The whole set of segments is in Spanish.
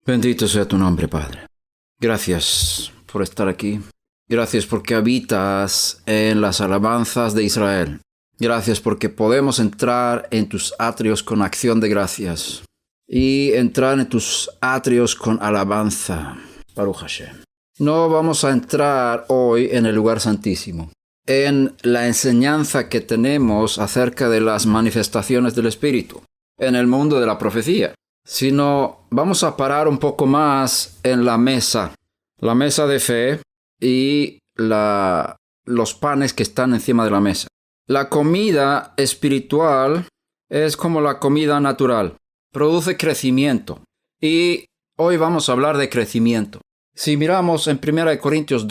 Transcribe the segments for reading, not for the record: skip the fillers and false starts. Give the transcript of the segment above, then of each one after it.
Bendito sea tu nombre, Padre. Gracias por estar aquí. Gracias porque habitas en las alabanzas de Israel. Gracias porque podemos entrar en tus atrios con acción de gracias y entrar en tus atrios con alabanza. Baruch Hashem. No vamos a entrar hoy en el lugar santísimo, en la enseñanza que tenemos acerca de las manifestaciones del Espíritu, en el mundo de la profecía, sino vamos a parar un poco más en la mesa de fe y los panes que están encima de la mesa. La comida espiritual es como la comida natural, produce crecimiento, y hoy vamos a hablar de crecimiento. Si miramos en 1 Corintios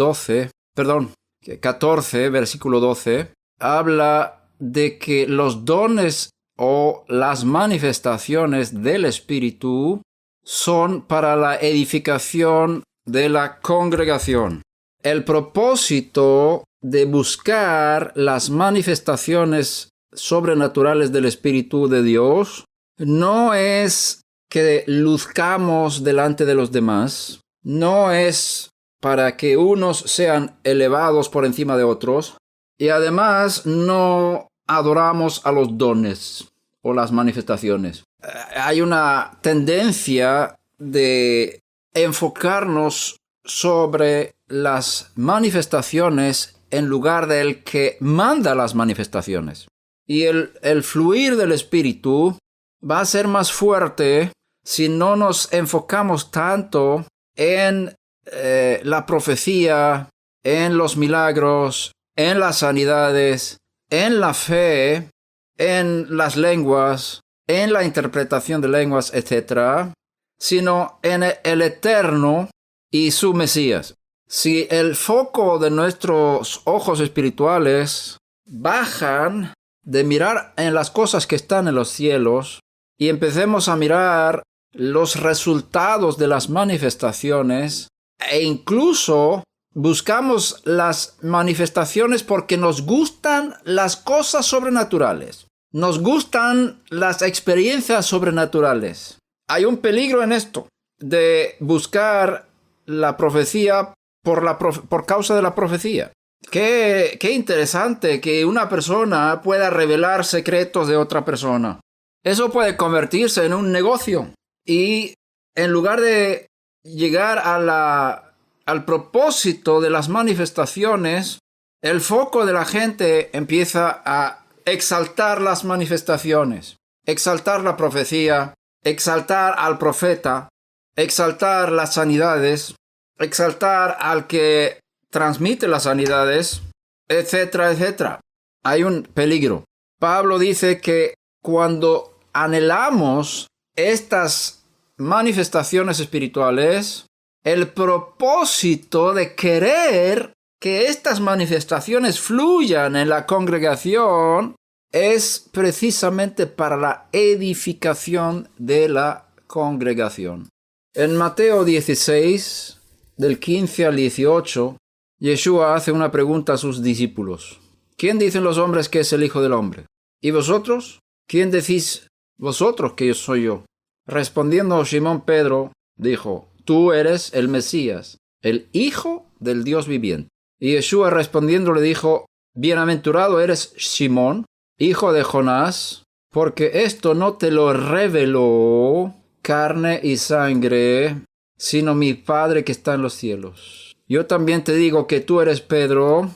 14, versículo 12, habla de que los dones o las manifestaciones del Espíritu son para la edificación de la congregación. El propósito de buscar las manifestaciones sobrenaturales del Espíritu de Dios no es que luzcamos delante de los demás, no es para que unos sean elevados por encima de otros, y además no adoramos a los dones o las manifestaciones. Hay una tendencia de enfocarnos sobre las manifestaciones en lugar del que manda las manifestaciones. Y el fluir del Espíritu va a ser más fuerte si no nos enfocamos tanto en la profecía, en los milagros, en las sanidades, en la fe, en las lenguas, en la interpretación de lenguas, etc., sino en el Eterno y su Mesías. Si el foco de nuestros ojos espirituales bajan de mirar en las cosas que están en los cielos y empecemos a mirar los resultados de las manifestaciones, e incluso buscamos las manifestaciones porque nos gustan las cosas sobrenaturales, nos gustan las experiencias sobrenaturales. Hay un peligro en esto, de buscar la profecía por causa de la profecía. Qué interesante que una persona pueda revelar secretos de otra persona. Eso puede convertirse en un negocio. Y en lugar de llegar al propósito de las manifestaciones, el foco de la gente empieza a exaltar las manifestaciones, exaltar la profecía, exaltar al profeta, exaltar las sanidades, exaltar al que transmite las sanidades, etcétera, etcétera. Hay un peligro. Pablo dice que cuando anhelamos estas manifestaciones espirituales, el propósito de querer que estas manifestaciones fluyan en la congregación es precisamente para la edificación de la congregación. En Mateo 16, del 15 al 18, Yeshua hace una pregunta a sus discípulos. ¿Quién dicen los hombres que es el Hijo del Hombre? ¿Y vosotros? ¿Quién decís vosotros que yo soy yo? Respondiendo Simón Pedro, dijo, tú eres el Mesías, el Hijo del Dios viviente. Y Yeshua respondiendo le dijo, bienaventurado eres Simón, hijo de Jonás, porque esto no te lo reveló carne y sangre, sino mi Padre que está en los cielos. Yo también te digo que tú eres Pedro,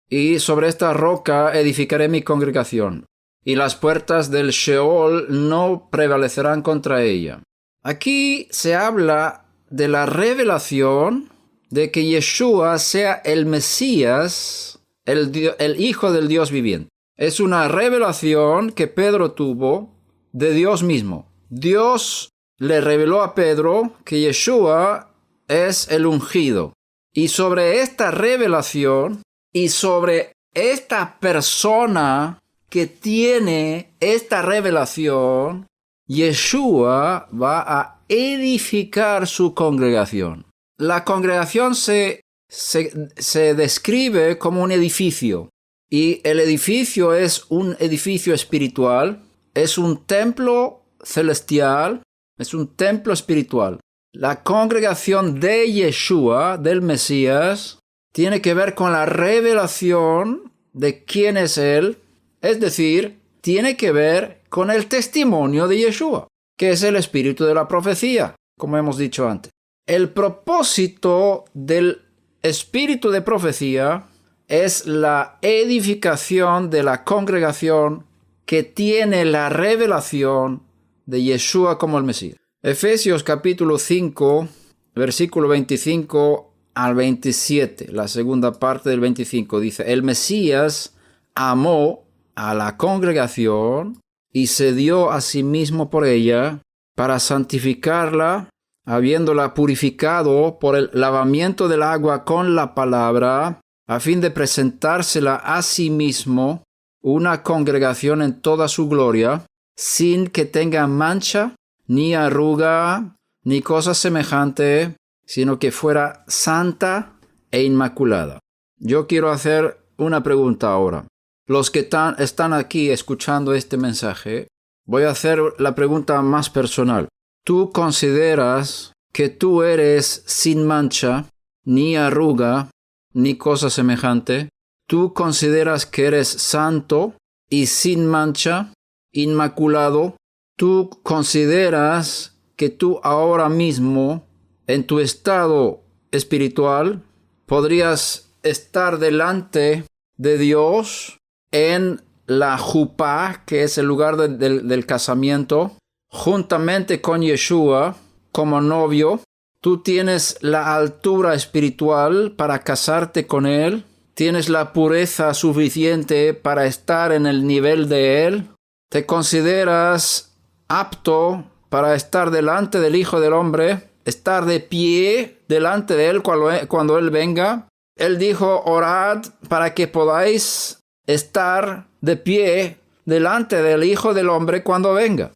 y sobre esta roca edificaré mi congregación, y las puertas del Sheol no prevalecerán contra ella. Aquí se habla de la revelación de que Yeshua sea el Mesías, el Hijo del Dios viviente. Es una revelación que Pedro tuvo de Dios mismo. Dios le reveló a Pedro que Yeshua es el ungido. Y sobre esta revelación y sobre esta persona que tiene esta revelación, Yeshua va a edificar su congregación. La congregación se describe como un edificio, y el edificio es un edificio espiritual, es un templo celestial, es un templo espiritual. La congregación de Yeshua, del Mesías, tiene que ver con la revelación de quién es Él, es decir, tiene que ver con el testimonio de Yeshua, que es el espíritu de la profecía, como hemos dicho antes. El propósito del espíritu de profecía es la edificación de la congregación que tiene la revelación de Yeshua como el Mesías. Efesios capítulo 5, versículo 25 al 27, la segunda parte del 25, dice: el Mesías amó a la congregación y se dio a sí mismo por ella para santificarla, habiéndola purificado por el lavamiento del agua con la palabra, a fin de presentársela a sí mismo una congregación en toda su gloria, sin que tenga mancha, ni arruga, ni cosa semejante, sino que fuera santa e inmaculada. Yo quiero hacer una pregunta ahora. Los que están aquí escuchando este mensaje, voy a hacer la pregunta más personal. ¿Tú consideras que tú eres sin mancha, ni arruga, ni cosa semejante? ¿Tú consideras que eres santo y sin mancha, inmaculado? ¿Tú consideras que tú ahora mismo, en tu estado espiritual, podrías estar delante de Dios en la jupá, que es el lugar del casamiento, juntamente con Yeshua como novio? ¿Tú tienes la altura espiritual para casarte con Él? ¿Tienes la pureza suficiente para estar en el nivel de Él? ¿Te consideras apto para estar delante del Hijo del Hombre, estar de pie delante de Él cuando Él venga? Él dijo: orad para que podáis estar de pie delante del Hijo del Hombre cuando venga.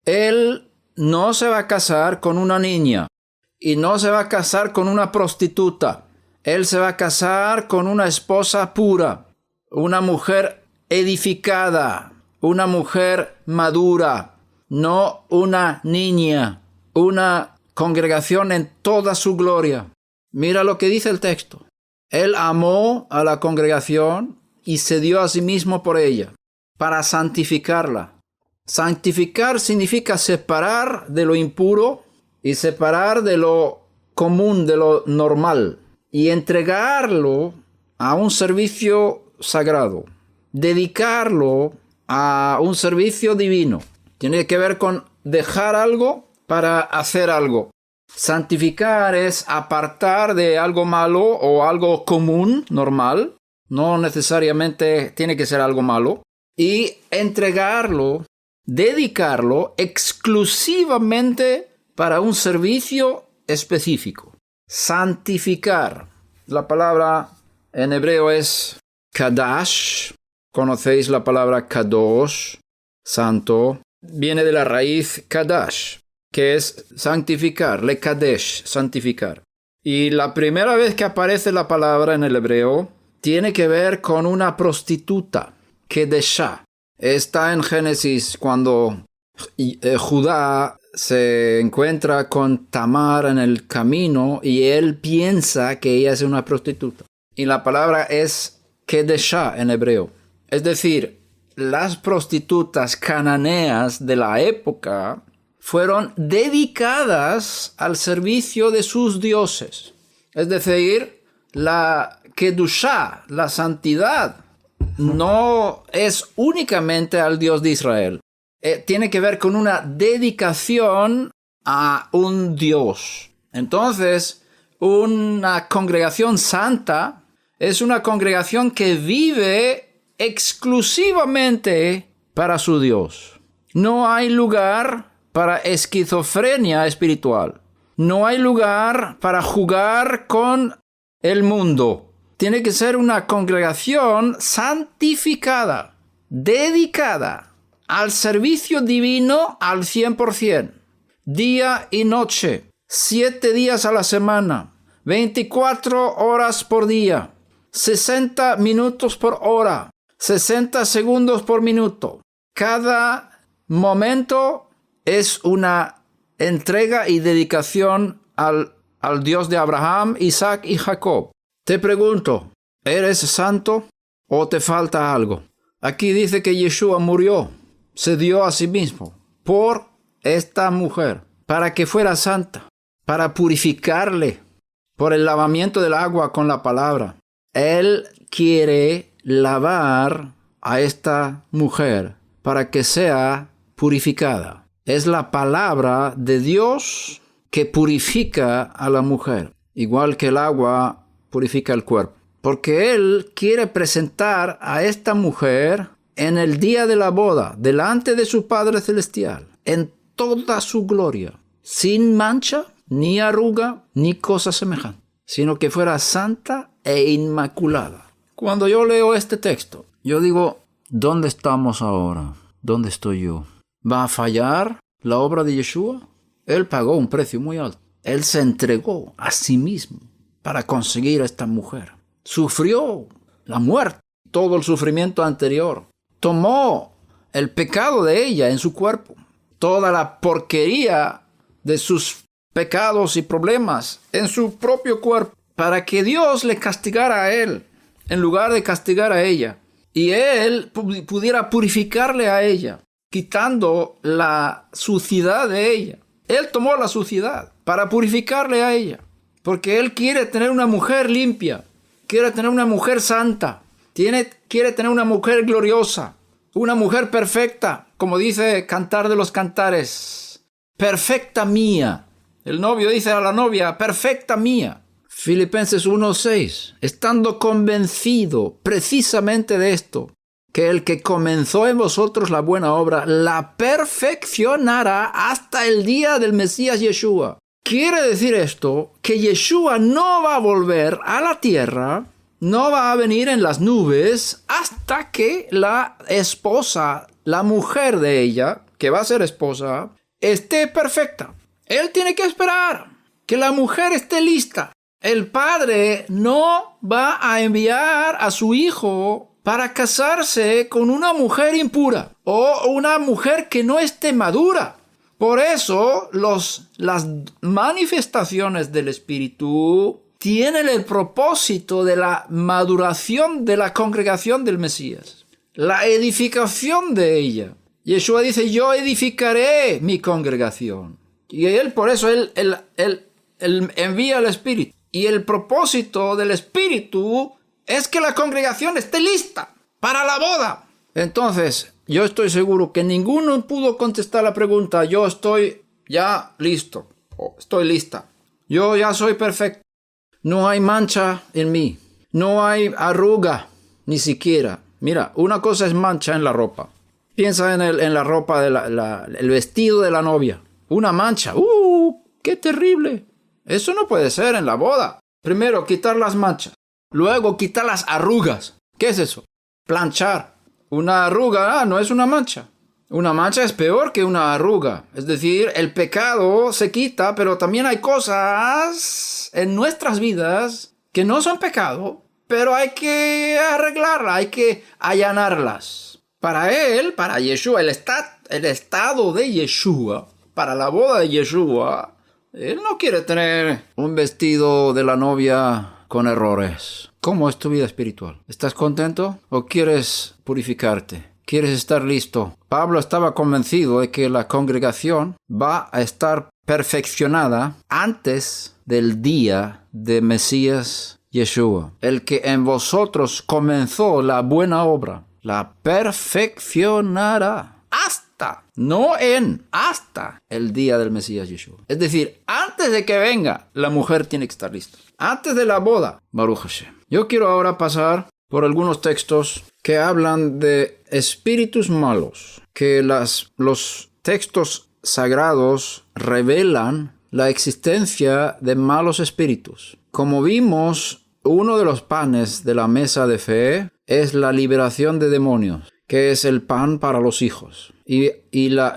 Él no se va a casar con una niña y no se va a casar con una prostituta. Él se va a casar con una esposa pura, una mujer edificada, una mujer madura, no una niña, una congregación en toda su gloria. Mira lo que dice el texto. Él amó a la congregación y se dio a sí mismo por ella, para santificarla. Santificar significa separar de lo impuro y separar de lo común, de lo normal, y entregarlo a un servicio sagrado, dedicarlo a un servicio divino. Tiene que ver con dejar algo para hacer algo. Santificar es apartar de algo malo o algo común, normal. No necesariamente tiene que ser algo malo. Y entregarlo, dedicarlo exclusivamente para un servicio específico. Santificar. La palabra en hebreo es kadash. ¿Conocéis la palabra kadosh? Santo. Viene de la raíz kadash, que es santificar, lekadesh, santificar. Y la primera vez que aparece la palabra en el hebreo tiene que ver con una prostituta, kedeshá. Está en Génesis cuando Judá se encuentra con Tamar en el camino y él piensa que ella es una prostituta. Y la palabra es kedeshá en hebreo. Es decir, las prostitutas cananeas de la época fueron dedicadas al servicio de sus dioses. Es decir, la kedushá, la santidad, no es únicamente al Dios de Israel. Tiene que ver con una dedicación a un Dios. Entonces, una congregación santa es una congregación que vive exclusivamente para su Dios. No hay lugar para esquizofrenia espiritual. No hay lugar para jugar con el mundo. Tiene que ser una congregación santificada, dedicada al servicio divino al 100%. Día y noche, 7 días a la semana, 24 horas por día, 60 minutos por hora, 60 segundos por minuto. Cada momento es una entrega y dedicación al Dios de Abraham, Isaac y Jacob. Te pregunto, ¿eres santo o te falta algo? Aquí dice que Yeshua murió, se dio a sí mismo por esta mujer, para que fuera santa, para purificarle por el lavamiento del agua con la palabra. Él quiere lavar a esta mujer para que sea purificada. Es la palabra de Dios que purifica a la mujer, igual que el agua purifica el cuerpo. Porque Él quiere presentar a esta mujer en el día de la boda, delante de su Padre Celestial, en toda su gloria, sin mancha, ni arruga, ni cosa semejante, sino que fuera santa e inmaculada. Cuando yo leo este texto, yo digo, ¿dónde estamos ahora? ¿Dónde estoy yo? ¿Va a fallar la obra de Yeshua? Él pagó un precio muy alto. Él se entregó a sí mismo para conseguir a esta mujer. Sufrió la muerte, todo el sufrimiento anterior. Tomó el pecado de ella en su cuerpo. Toda la porquería de sus pecados y problemas en su propio cuerpo, para que Dios le castigara a él en lugar de castigar a ella. Y él pudiera purificarle a ella, quitando la suciedad de ella. Él tomó la suciedad para purificarle a ella, porque él quiere tener una mujer limpia, quiere tener una mujer santa, quiere tener una mujer gloriosa, una mujer perfecta, como dice Cantar de los Cantares. Perfecta mía. El novio dice a la novia, perfecta mía. Filipenses 1:6, estando convencido precisamente de esto, que el que comenzó en vosotros la buena obra, la perfeccionará hasta el día del Mesías Yeshua. Quiere decir esto, que Yeshua no va a volver a la tierra, no va a venir en las nubes, hasta que la esposa, la mujer de ella, que va a ser esposa, esté perfecta. Él tiene que esperar que la mujer esté lista. El padre no va a enviar a su hijo para casarse con una mujer impura o una mujer que no esté madura. Por eso las manifestaciones del Espíritu tienen el propósito de la maduración de la congregación del Mesías, la edificación de ella. Yeshua dice, yo edificaré mi congregación. Y él, por eso, él envía al Espíritu. Y el propósito del Espíritu es que la congregación esté lista para la boda. Entonces, yo estoy seguro que ninguno pudo contestar la pregunta, yo estoy ya listo, o estoy lista. Yo ya soy perfecto. No hay mancha en mí. No hay arruga, ni siquiera. Mira, una cosa es mancha en la ropa. Piensa en la ropa, el vestido de la novia. Una mancha. ¡Qué terrible! Eso no puede ser en la boda. Primero, quitar las manchas. Luego, quitar las arrugas. ¿Qué es eso? Planchar. Una arruga no es una mancha. Una mancha es peor que una arruga. Es decir, el pecado se quita, pero también hay cosas en nuestras vidas que no son pecado, pero hay que arreglarlas, hay que allanarlas. Para él, para Yeshua, el estado de Yeshua, para la boda de Yeshua, él no quiere tener un vestido de la novia con errores. ¿Cómo es tu vida espiritual? ¿Estás contento o quieres purificarte? ¿Quieres estar listo? Pablo estaba convencido de que la congregación va a estar perfeccionada antes del día de Mesías Yeshua. El que en vosotros comenzó la buena obra, la perfeccionará hasta el día del Mesías Yeshua. Es decir, antes de que venga, la mujer tiene que estar lista. Antes de la boda, Baruch Hashem. Yo quiero ahora pasar por algunos textos que hablan de espíritus malos, que los textos sagrados revelan la existencia de malos espíritus. Como vimos, uno de los panes de la mesa de fe es la liberación de demonios, que es el pan para los hijos.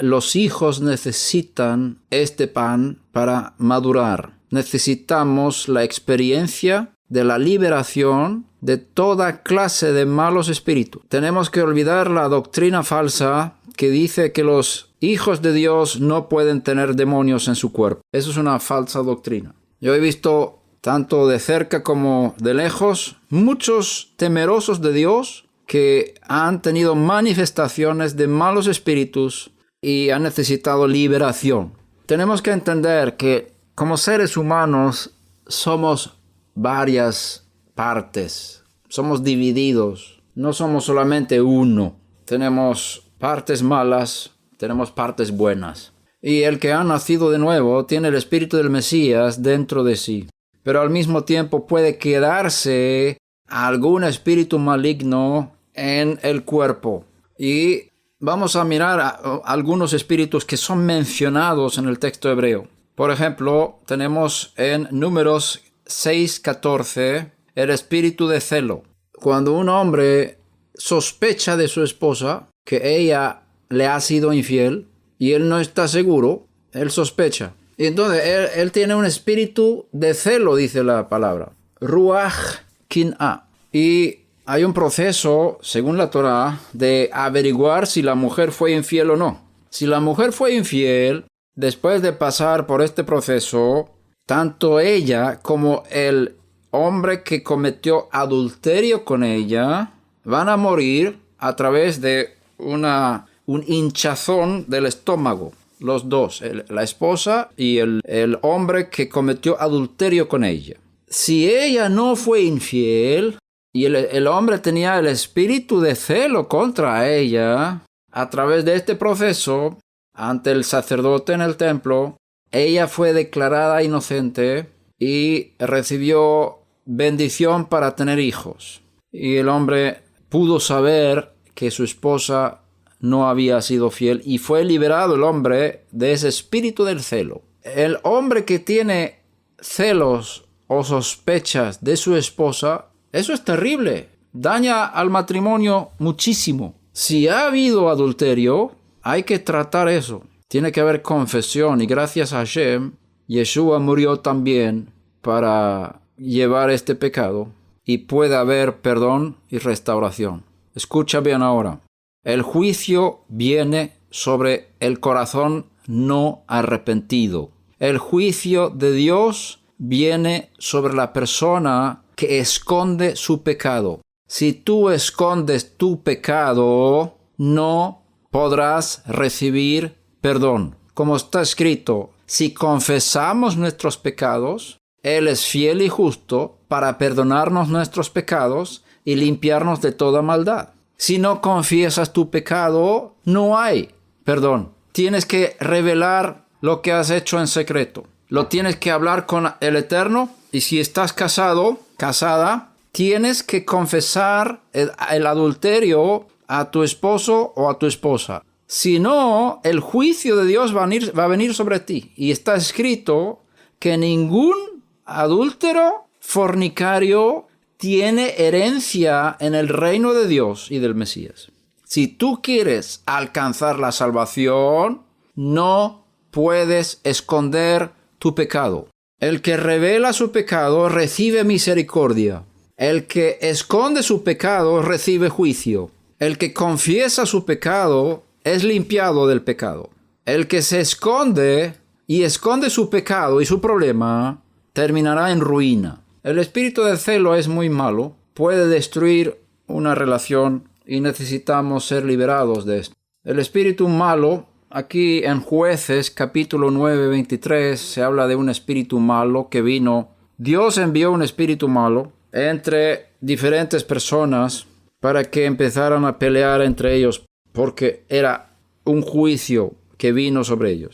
Los hijos necesitan este pan para madurar. Necesitamos la experiencia de la liberación de toda clase de malos espíritus. Tenemos que olvidar la doctrina falsa que dice que los hijos de Dios no pueden tener demonios en su cuerpo. Eso es una falsa doctrina. Yo he visto, tanto de cerca como de lejos, muchos temerosos de Dios que han tenido manifestaciones de malos espíritus y han necesitado liberación. Tenemos que entender que como seres humanos somos varias partes, somos divididos, no somos solamente uno. Tenemos partes malas, tenemos partes buenas. Y el que ha nacido de nuevo tiene el espíritu del Mesías dentro de sí. Pero al mismo tiempo puede quedarse algún espíritu maligno en el cuerpo. Y vamos a mirar algunos espíritus que son mencionados en el texto hebreo. Por ejemplo, tenemos en Números 6:14 el espíritu de celo. Cuando un hombre sospecha de su esposa que ella le ha sido infiel y él no está seguro, él sospecha. Y entonces él tiene un espíritu de celo, dice la palabra. Ruach kin'a. Y hay un proceso, según la Torá, de averiguar si la mujer fue infiel o no. Si la mujer fue infiel, después de pasar por este proceso, tanto ella como el hombre que cometió adulterio con ella van a morir a través de un hinchazón del estómago. Los dos, la esposa y el hombre que cometió adulterio con ella. Si ella no fue infiel y el hombre tenía el espíritu de celo contra ella, a través de este proceso, ante el sacerdote en el templo, ella fue declarada inocente y recibió bendición para tener hijos. Y el hombre pudo saber que su esposa no había sido fiel y fue liberado el hombre de ese espíritu del celo. El hombre que tiene celos o sospechas de su esposa, eso es terrible. Daña al matrimonio muchísimo. Si ha habido adulterio, hay que tratar eso. Tiene que haber confesión y gracias a Hashem, Yeshua murió también para llevar este pecado y puede haber perdón y restauración. Escucha bien ahora. El juicio viene sobre el corazón no arrepentido. El juicio de Dios viene sobre la persona que esconde su pecado. Si tú escondes tu pecado, no podrás recibir perdón. Como está escrito, si confesamos nuestros pecados, Él es fiel y justo para perdonarnos nuestros pecados y limpiarnos de toda maldad. Si no confiesas tu pecado, no hay perdón. Tienes que revelar lo que has hecho en secreto. Lo tienes que hablar con el Eterno. Y si estás casado, casada, tienes que confesar el adulterio a tu esposo o a tu esposa. Si no, el juicio de Dios va a venir sobre ti. Y está escrito que ningún adúltero, fornicario, tiene herencia en el reino de Dios y del Mesías. Si tú quieres alcanzar la salvación, no puedes esconder tu pecado. El que revela su pecado recibe misericordia. El que esconde su pecado recibe juicio. El que confiesa su pecado es limpiado del pecado. El que se esconde y esconde su pecado y su problema terminará en ruina. El espíritu de celo es muy malo, puede destruir una relación y necesitamos ser liberados de esto. El espíritu malo, aquí en Jueces capítulo 9, 23, se habla de un espíritu malo que vino. Dios envió un espíritu malo entre diferentes personas para que empezaran a pelear entre ellos, porque era un juicio que vino sobre ellos.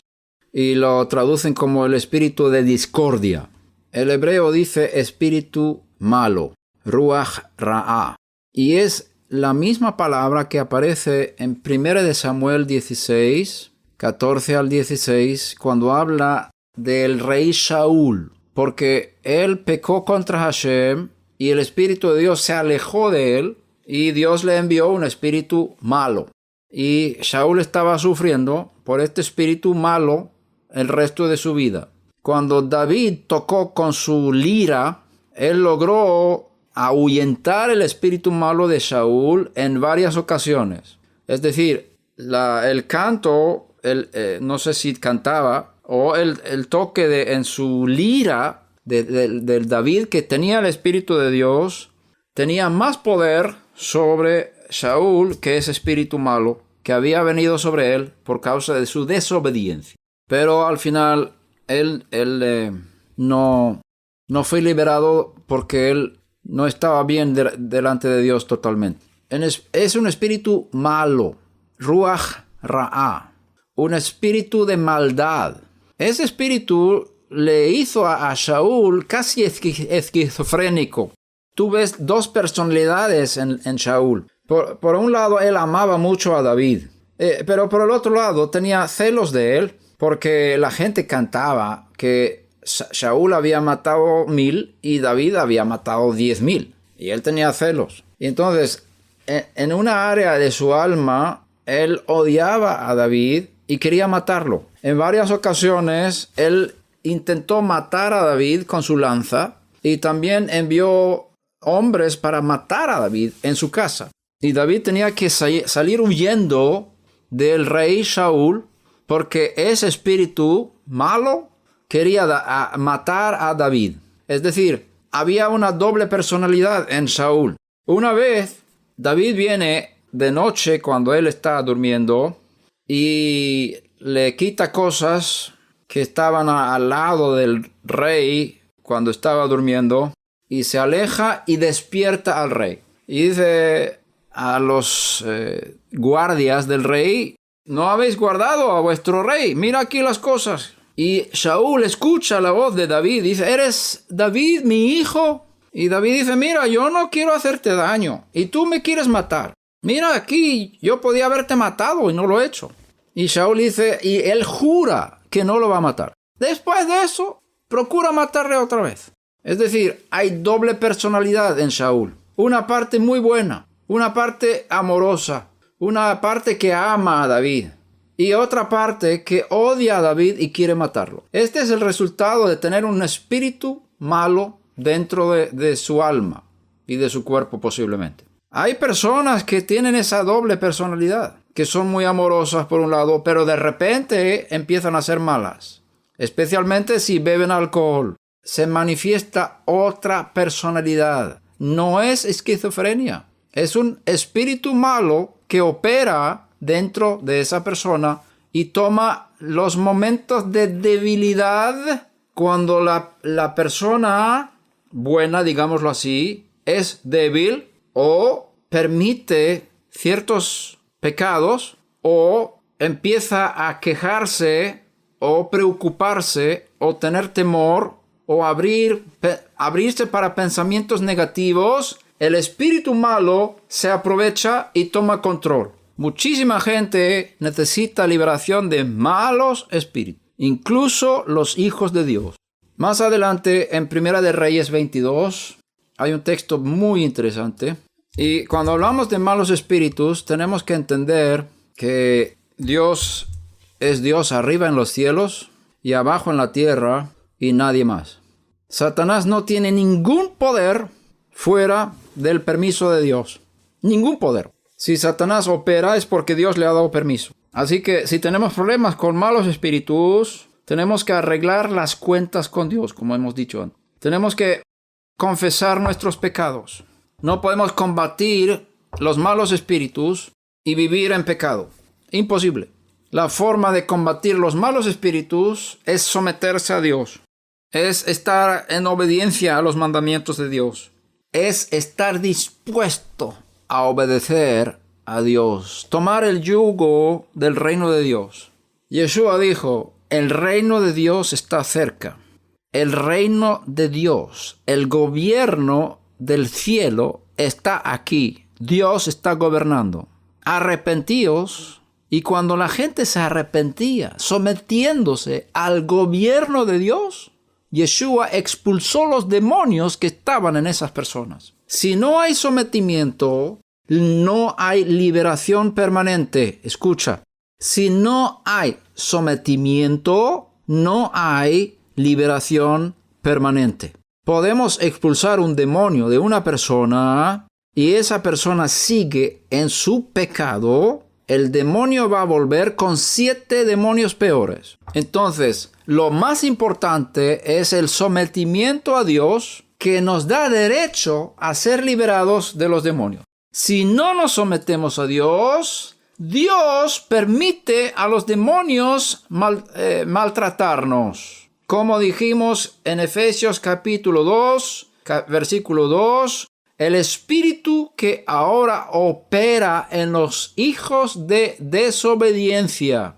Y lo traducen como el espíritu de discordia. El hebreo dice espíritu malo, ruach ra'ah, y es la misma palabra que aparece en 1 de Samuel 16, 14 al 16, cuando habla del rey Shaul, porque él pecó contra Hashem y el espíritu de Dios se alejó de él y Dios le envió un espíritu malo. Y Shaul estaba sufriendo por este espíritu malo el resto de su vida. Cuando David tocó con su lira, él logró ahuyentar el espíritu malo de Shaul en varias ocasiones. Es decir, el canto no sé si cantaba, o el toque en su lira del David, que tenía el Espíritu de Dios, tenía más poder sobre Saúl que ese espíritu malo que había venido sobre él por causa de su desobediencia. Pero al final él no fue liberado porque él no estaba bien delante de Dios totalmente. Es un espíritu malo, Ruach Ra'ah, un espíritu de maldad. Ese espíritu le hizo a Saúl casi esquizofrénico. Tú ves dos personalidades en Saúl. Por un lado, él amaba mucho a David, pero por el otro lado tenía celos de él, porque la gente cantaba que Saúl había matado 1000 y David había matado 10,000. Y él tenía celos. Y entonces, en una área de su alma, él odiaba a David y quería matarlo. En varias ocasiones, él intentó matar a David con su lanza y también envió hombres para matar a David en su casa. Y David tenía que salir huyendo del rey Saúl porque ese espíritu malo quería matar a David. Es decir, había una doble personalidad en Saúl. Una vez, David viene de noche cuando él está durmiendo y le quita cosas que estaban al lado del rey cuando estaba durmiendo y se aleja y despierta al rey. Y dice a los guardias del rey: ¿no habéis guardado a vuestro rey? Mira aquí las cosas. Y Saúl escucha la voz de David. Dice: ¿eres David, mi hijo? Y David dice: mira, yo no quiero hacerte daño y tú me quieres matar. Mira aquí, yo podía haberte matado y no lo he hecho. Y Saúl dice, y él jura que no lo va a matar. Después de eso, procura matarle otra vez. Es decir, hay doble personalidad en Saúl. Una parte muy buena, una parte amorosa, una parte que ama a David y otra parte que odia a David y quiere matarlo. Este es el resultado de tener un espíritu malo dentro de su alma y de su cuerpo posiblemente. Hay personas que tienen esa doble personalidad, que son muy amorosas por un lado, pero de repente empiezan a ser malas. Especialmente si beben alcohol. Se manifiesta otra personalidad. No es esquizofrenia. Es un espíritu malo que opera dentro de esa persona y toma los momentos de debilidad cuando la persona buena, digámoslo así, es débil o permite ciertos pecados o empieza a quejarse o preocuparse o tener temor o abrirse para pensamientos negativos. El espíritu malo se aprovecha y toma control. Muchísima gente necesita liberación de malos espíritus, incluso los hijos de Dios. Más adelante, en Primera de Reyes 22, hay un texto muy interesante. Y cuando hablamos de malos espíritus, tenemos que entender que Dios es Dios arriba en los cielos y abajo en la tierra y nadie más. Satanás no tiene ningún poder fuera del permiso de Dios. Ningún poder. Si Satanás opera es porque Dios le ha dado permiso. Así que si tenemos problemas con malos espíritus, tenemos que arreglar las cuentas con Dios, como hemos dicho antes. Tenemos que confesar nuestros pecados. No podemos combatir los malos espíritus y vivir en pecado. Imposible. La forma de combatir los malos espíritus es someterse a Dios. Es estar en obediencia a los mandamientos de Dios. Es estar dispuesto a obedecer a Dios. Tomar el yugo del reino de Dios. Yeshua dijo, el reino de Dios está cerca. El reino de Dios, el gobierno del cielo está aquí. Dios está gobernando. Arrepentíos. Y cuando la gente se arrepentía, sometiéndose al gobierno de Dios, Yeshua expulsó los demonios que estaban en esas personas. Si no hay sometimiento, no hay liberación permanente. Escucha, si no hay sometimiento, no hay liberación permanente. Podemos expulsar un demonio de una persona y esa persona sigue en su pecado el demonio va a volver con 7 demonios peores. Entonces, lo más importante es el sometimiento a Dios, que nos da derecho a ser liberados de los demonios. Si no nos sometemos a Dios, Dios permite a los demonios maltratarnos. Como dijimos en Efesios capítulo 2, versículo 2, el espíritu que ahora opera en los hijos de desobediencia.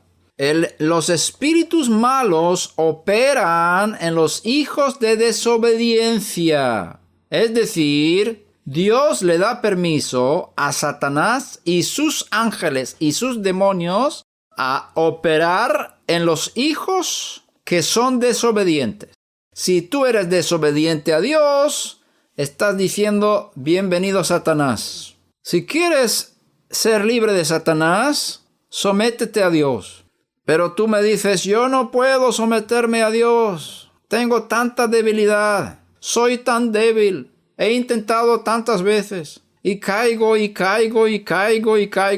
Los espíritus malos operan en los hijos de desobediencia. Es decir, Dios le da permiso a Satanás y sus ángeles y sus demonios a operar en los hijos que son desobedientes. Si tú eres desobediente a Dios, estás diciendo, bienvenido Satanás. Si quieres ser libre de Satanás, sométete a Dios. Pero tú me dices, yo no puedo someterme a Dios. Tengo tanta debilidad. Soy tan débil. He intentado tantas veces. Y caigo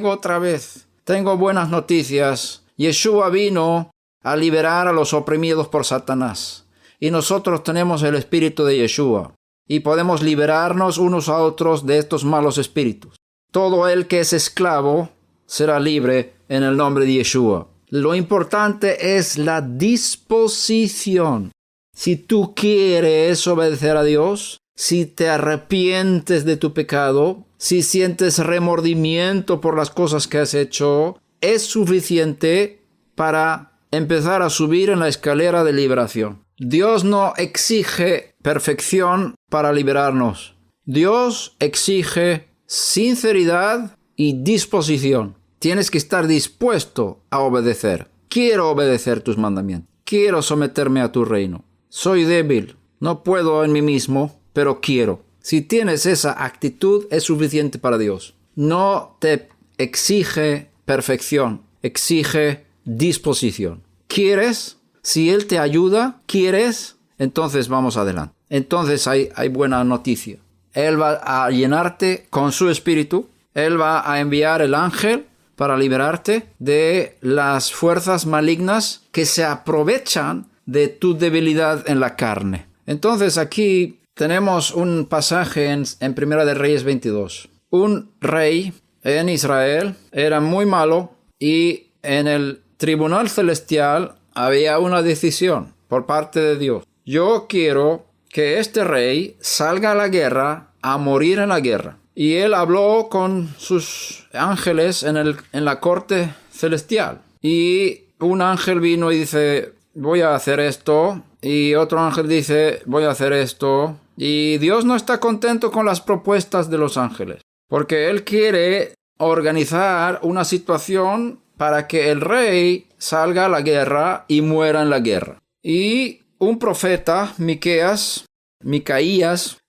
otra vez. Tengo buenas noticias. Yeshua vino a liberar a los oprimidos por Satanás. Y nosotros tenemos el espíritu de Yeshua. Y podemos liberarnos unos a otros de estos malos espíritus. Todo el que es esclavo será libre en el nombre de Yeshua. Lo importante es la disposición. Si tú quieres obedecer a Dios, si te arrepientes de tu pecado, si sientes remordimiento por las cosas que has hecho, es suficiente para empezar a subir en la escalera de liberación. Dios no exige perfección para liberarnos. Dios exige sinceridad y disposición. Tienes que estar dispuesto a obedecer. Quiero obedecer tus mandamientos. Quiero someterme a tu reino. Soy débil. No puedo en mí mismo, pero quiero. Si tienes esa actitud, es suficiente para Dios. No te exige perfección. Exige disposición. ¿Quieres? Si Él te ayuda, ¿quieres? Entonces vamos adelante. Entonces hay buena noticia. Él va a llenarte con su espíritu. Él va a enviar el ángel para liberarte de las fuerzas malignas que se aprovechan de tu debilidad en la carne. Entonces aquí tenemos un pasaje en Primera de Reyes 22. Un rey en Israel era muy malo y en el tribunal celestial había una decisión por parte de Dios. Yo quiero que este rey salga a la guerra a morir en la guerra. Y él habló con sus ángeles en la corte celestial. Y un ángel vino y dice, voy a hacer esto. Y otro ángel dice, voy a hacer esto. Y Dios no está contento con las propuestas de los ángeles. Porque Él quiere organizar una situación para que el rey salga a la guerra y muera en la guerra. Y un profeta, Micaías,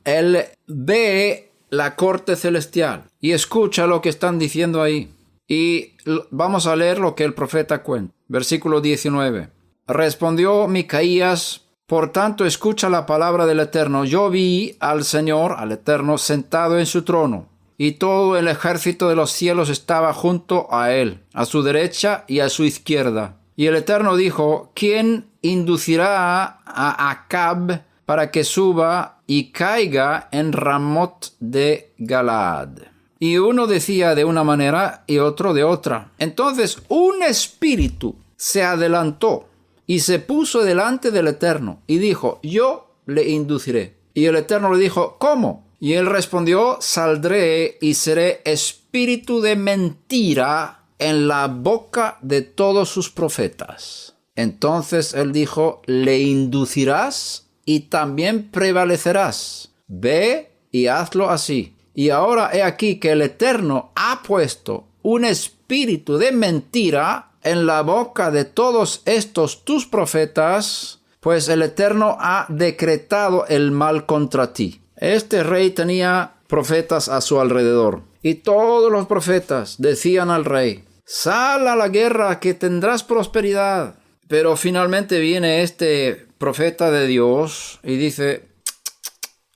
él ve la corte celestial y escucha lo que están diciendo ahí. Y vamos a leer lo que el profeta cuenta. Versículo 19. Respondió Micaías, por tanto escucha la palabra del Eterno. Yo vi al Señor, al Eterno, sentado en su trono, y todo el ejército de los cielos estaba junto a él, a su derecha y a su izquierda. Y el Eterno dijo, ¿quién inducirá a Acab para que suba y caiga en Ramot de Galaad? Y uno decía de una manera y otro de otra. Entonces un espíritu se adelantó y se puso delante del Eterno y dijo, yo le induciré. Y el Eterno le dijo, ¿cómo? Y él respondió, saldré y seré espíritu de mentira en la boca de todos sus profetas. Entonces él dijo, le inducirás y también prevalecerás. Ve y hazlo así. Y ahora he aquí que el Eterno ha puesto un espíritu de mentira en la boca de todos estos tus profetas, pues el Eterno ha decretado el mal contra ti. Este rey tenía profetas a su alrededor, y todos los profetas decían al rey, sal a la guerra que tendrás prosperidad. Pero finalmente viene este profeta de Dios y dice,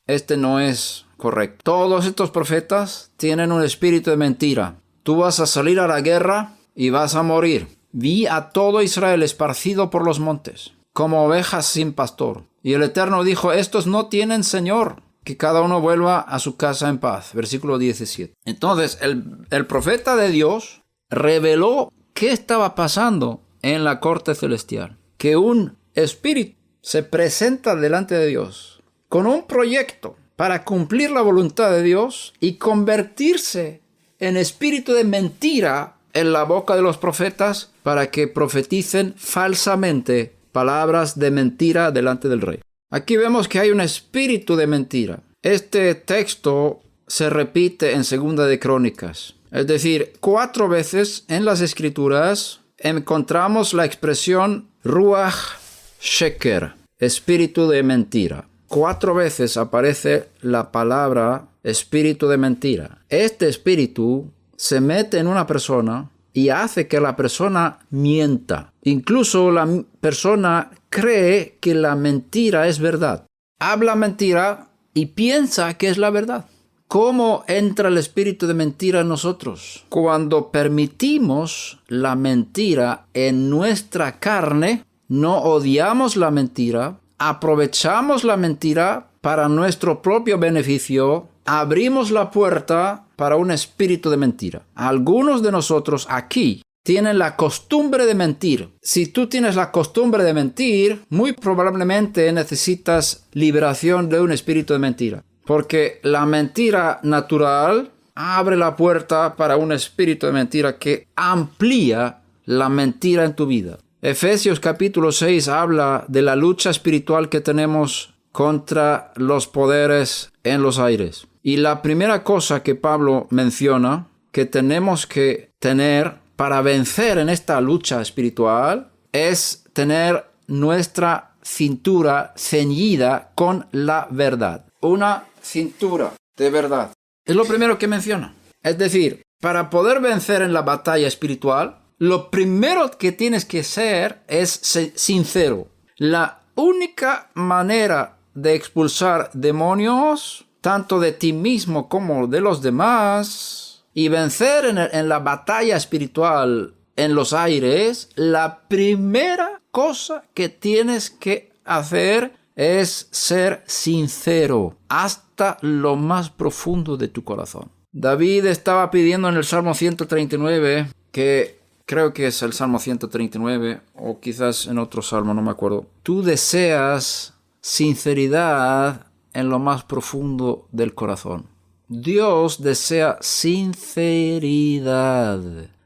este no es correcto. Todos estos profetas tienen un espíritu de mentira. Tú vas a salir a la guerra y vas a morir. Vi a todo Israel esparcido por los montes, como ovejas sin pastor. Y el Eterno dijo, estos no tienen Señor, que cada uno vuelva a su casa en paz. Versículo 17. Entonces, el profeta de Dios reveló qué estaba pasando en la corte celestial. Que un espíritu se presenta delante de Dios con un proyecto para cumplir la voluntad de Dios y convertirse en espíritu de mentira en la boca de los profetas para que profeticen falsamente palabras de mentira delante del rey. Aquí vemos que hay un espíritu de mentira. Este texto se repite en Segunda de Crónicas. Es decir, 4 veces en las Escrituras encontramos la expresión Ruach Sheker, espíritu de mentira. 4 veces aparece la palabra espíritu de mentira. Este espíritu se mete en una persona y hace que la persona mienta. Incluso la persona cree que la mentira es verdad. Habla mentira y piensa que es la verdad. ¿Cómo entra el espíritu de mentira en nosotros? Cuando permitimos la mentira en nuestra carne, no odiamos la mentira, aprovechamos la mentira para nuestro propio beneficio, abrimos la puerta para un espíritu de mentira. Algunos de nosotros aquí tienen la costumbre de mentir. Si tú tienes la costumbre de mentir, muy probablemente necesitas liberación de un espíritu de mentira. Porque la mentira natural abre la puerta para un espíritu de mentira que amplía la mentira en tu vida. Efesios capítulo 6 habla de la lucha espiritual que tenemos contra los poderes en los aires. Y la primera cosa que Pablo menciona que tenemos que tener para vencer en esta lucha espiritual es tener nuestra cintura ceñida con la verdad. Una cintura de verdad. Es lo primero que menciona. Es decir, para poder vencer en la batalla espiritual, lo primero que tienes que ser es sincero. La única manera de expulsar demonios, tanto de ti mismo como de los demás, y vencer en la batalla espiritual en los aires, la primera cosa que tienes que hacer es ser sincero hasta lo más profundo de tu corazón. David estaba pidiendo en el Salmo 139, que creo que es el Salmo 139, o quizás en otro salmo, no me acuerdo. Tú deseas sinceridad en lo más profundo del corazón. Dios desea sinceridad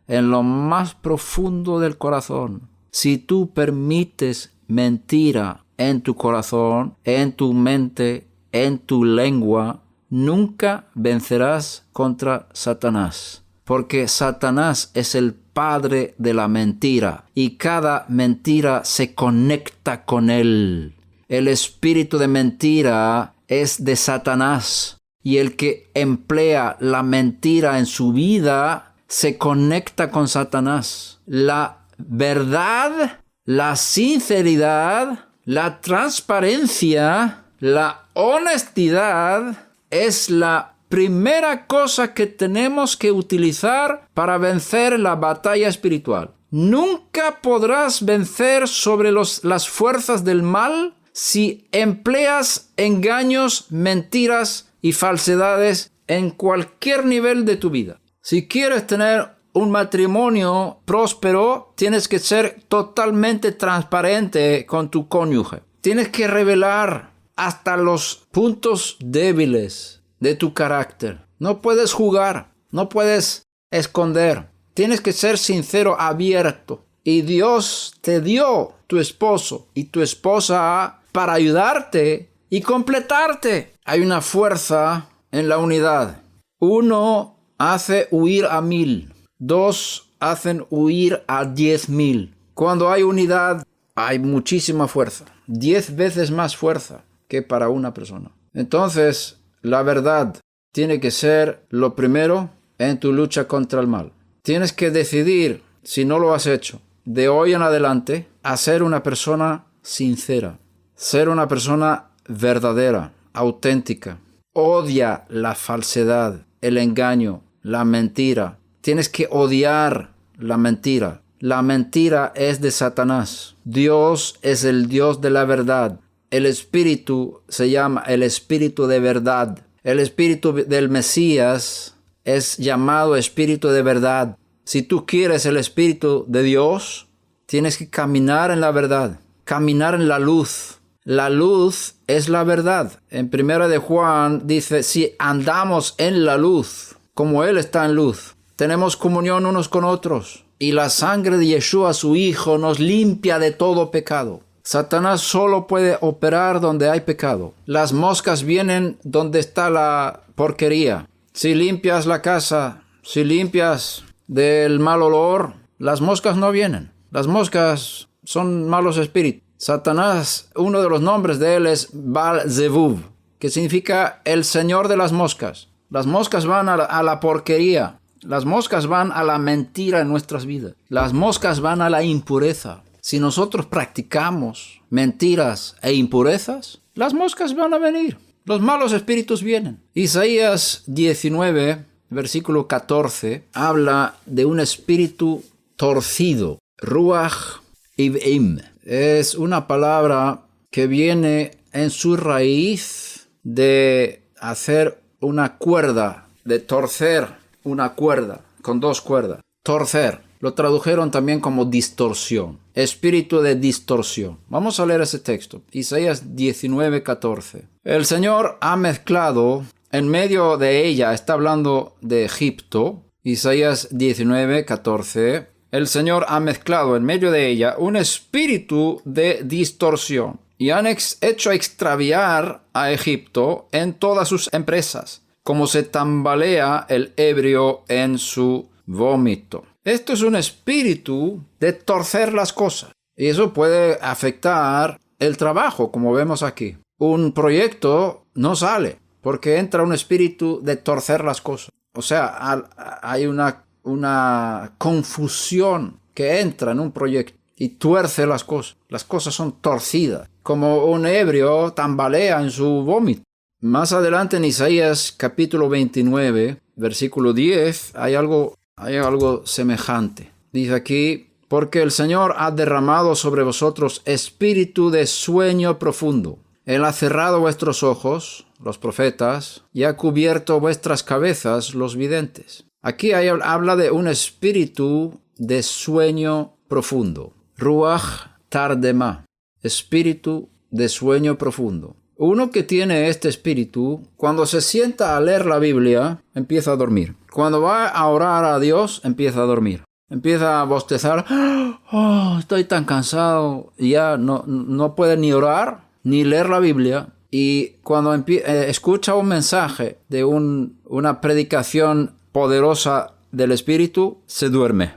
en lo más profundo del corazón. Si tú permites mentira en tu corazón, en tu mente, en tu lengua, nunca vencerás contra Satanás. Porque Satanás es el padre de la mentira y cada mentira se conecta con él. El espíritu de mentira es de Satanás y el que emplea la mentira en su vida se conecta con Satanás. La verdad, la sinceridad, la transparencia, la honestidad es la primera cosa que tenemos que utilizar para vencer la batalla espiritual. Nunca podrás vencer sobre las fuerzas del mal si empleas engaños, mentiras y falsedades en cualquier nivel de tu vida. Si quieres tener un matrimonio próspero, tienes que ser totalmente transparente con tu cónyuge. Tienes que revelar hasta los puntos débiles de tu carácter. No puedes jugar, no puedes esconder. Tienes que ser sincero, abierto. Y Dios te dio tu esposo y tu esposa para ayudarte y completarte. Hay una fuerza en la unidad. 1 hace huir a 1000. 2 hacen huir a 10,000. Cuando hay unidad, hay muchísima fuerza. 10 veces más fuerza que para una persona. Entonces, la verdad tiene que ser lo primero en tu lucha contra el mal. Tienes que decidir, si no lo has hecho, de hoy en adelante, a ser una persona sincera. Ser una persona verdadera, auténtica. Odia la falsedad, el engaño, la mentira. Tienes que odiar la mentira. La mentira es de Satanás. Dios es el Dios de la verdad. El Espíritu se llama el Espíritu de verdad. El Espíritu del Mesías es llamado Espíritu de verdad. Si tú quieres el Espíritu de Dios, tienes que caminar en la verdad, caminar en la luz. La luz es la verdad. En 1 de Juan dice, si andamos en la luz, como Él está en luz, tenemos comunión unos con otros. Y la sangre de Yeshua, su Hijo, nos limpia de todo pecado. Satanás solo puede operar donde hay pecado. Las moscas vienen donde está la porquería. Si limpias la casa, si limpias del mal olor, las moscas no vienen. Las moscas son malos espíritus. Satanás, uno de los nombres de él es Baal-Zebub, que significa el señor de las moscas. Las moscas van a la porquería. Las moscas van a la mentira en nuestras vidas. Las moscas van a la impureza. Si nosotros practicamos mentiras e impurezas, las moscas van a venir. Los malos espíritus vienen. Isaías 19, versículo 14, habla de un espíritu torcido. Ruach Ivim. Es una palabra que viene en su raíz de hacer una cuerda, de torcer una cuerda con dos cuerdas. Torcer. Lo tradujeron también como distorsión. Espíritu de distorsión. Vamos a leer ese texto. Isaías 19:14. El Señor ha mezclado en medio de ella, está hablando de Egipto. Isaías 19:14. El Señor ha mezclado en medio de ella un espíritu de distorsión. Y han hecho extraviar a Egipto en todas sus empresas, como se tambalea el ebrio en su vómito. Esto es un espíritu de torcer las cosas. Y eso puede afectar el trabajo, como vemos aquí. Un proyecto no sale porque entra un espíritu de torcer las cosas. O sea, hay una confusión que entra en un proyecto y tuerce las cosas. Las cosas son torcidas, como un ebrio tambalea en su vómito. Más adelante en Isaías capítulo 29, versículo 10, hay algo semejante. Dice aquí, porque el Señor ha derramado sobre vosotros espíritu de sueño profundo. Él ha cerrado vuestros ojos, los profetas, y ha cubierto vuestras cabezas, los videntes. Aquí habla de un espíritu de sueño profundo. Ruach Tardema, espíritu de sueño profundo. Uno que tiene este espíritu, cuando se sienta a leer la Biblia, empieza a dormir. Cuando va a orar a Dios, empieza a dormir. Empieza a bostezar. Oh, estoy tan cansado. Ya no puede ni orar, ni leer la Biblia. Y cuando escucha un mensaje de una predicación poderosa del espíritu, se duerme.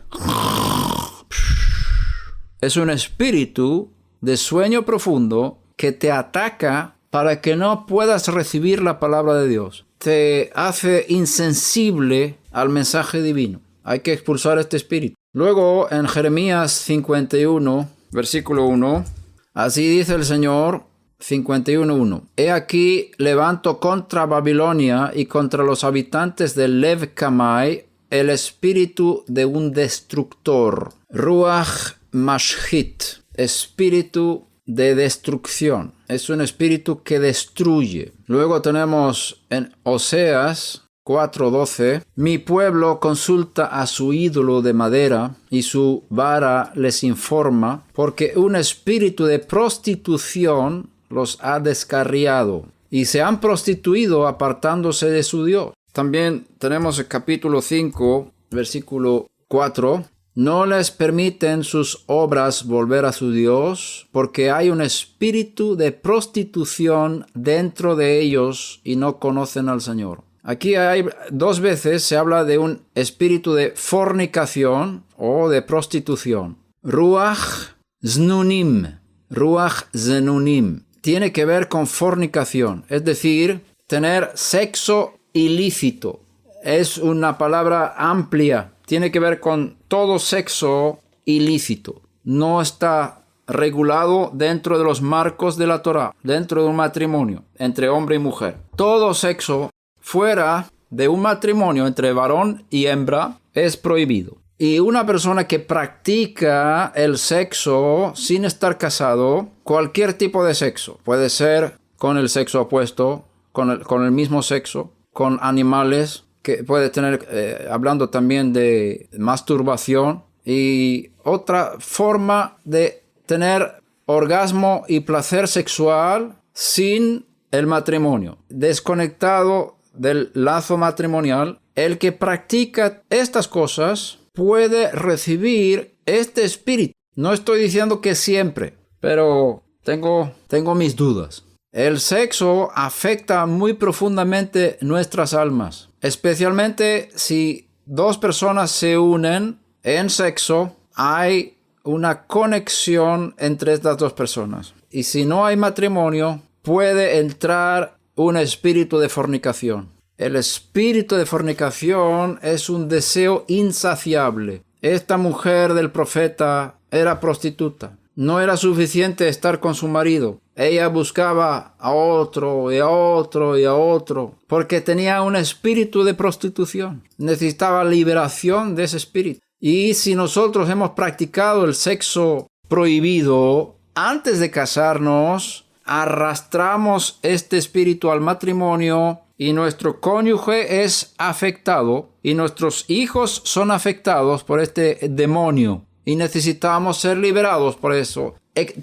Es un espíritu de sueño profundo que te ataca para que no puedas recibir la palabra de Dios. Te hace insensible al mensaje divino. Hay que expulsar este espíritu. Luego, en Jeremías 51, versículo 1, así dice el Señor, 51:1. He aquí, levanto contra Babilonia y contra los habitantes de Lev Kamai el espíritu de un destructor. Ruach Mashhit, espíritu de destrucción. Es un espíritu que destruye. Luego tenemos en Oseas 4:12, mi pueblo consulta a su ídolo de madera y su vara les informa, porque un espíritu de prostitución los ha descarriado y se han prostituido apartándose de su Dios. También tenemos el capítulo 5, versículo 4. No les permiten sus obras volver a su Dios, porque hay un espíritu de prostitución dentro de ellos y no conocen al Señor. Aquí hay 2 veces se habla de un espíritu de fornicación o de prostitución. Ruach Znunim. Ruach Zenunim. Tiene que ver con fornicación, es decir, tener sexo ilícito. Es una palabra amplia. Tiene que ver con todo sexo ilícito. No está regulado dentro de los marcos de la Torá, dentro de un matrimonio entre hombre y mujer. Todo sexo fuera de un matrimonio entre varón y hembra es prohibido. Y una persona que practica el sexo sin estar casado, cualquier tipo de sexo, puede ser con el sexo opuesto, con el mismo sexo, con animales, que puede tener, hablando también de masturbación, y otra forma de tener orgasmo y placer sexual sin el matrimonio, desconectado del lazo matrimonial. El que practica estas cosas puede recibir este espíritu. No estoy diciendo que siempre, pero tengo mis dudas. El sexo afecta muy profundamente nuestras almas, especialmente si dos personas se unen en sexo, hay una conexión entre estas dos personas. Y si no hay matrimonio, puede entrar un espíritu de fornicación. El espíritu de fornicación es un deseo insaciable. Esta mujer del profeta era prostituta. No era suficiente estar con su marido. Ella buscaba a otro y a otro y a otro, porque tenía un espíritu de prostitución. Necesitaba liberación de ese espíritu. Y si nosotros hemos practicado el sexo prohibido antes de casarnos, arrastramos este espíritu al matrimonio y nuestro cónyuge es afectado y nuestros hijos son afectados por este demonio. Y necesitamos ser liberados por eso.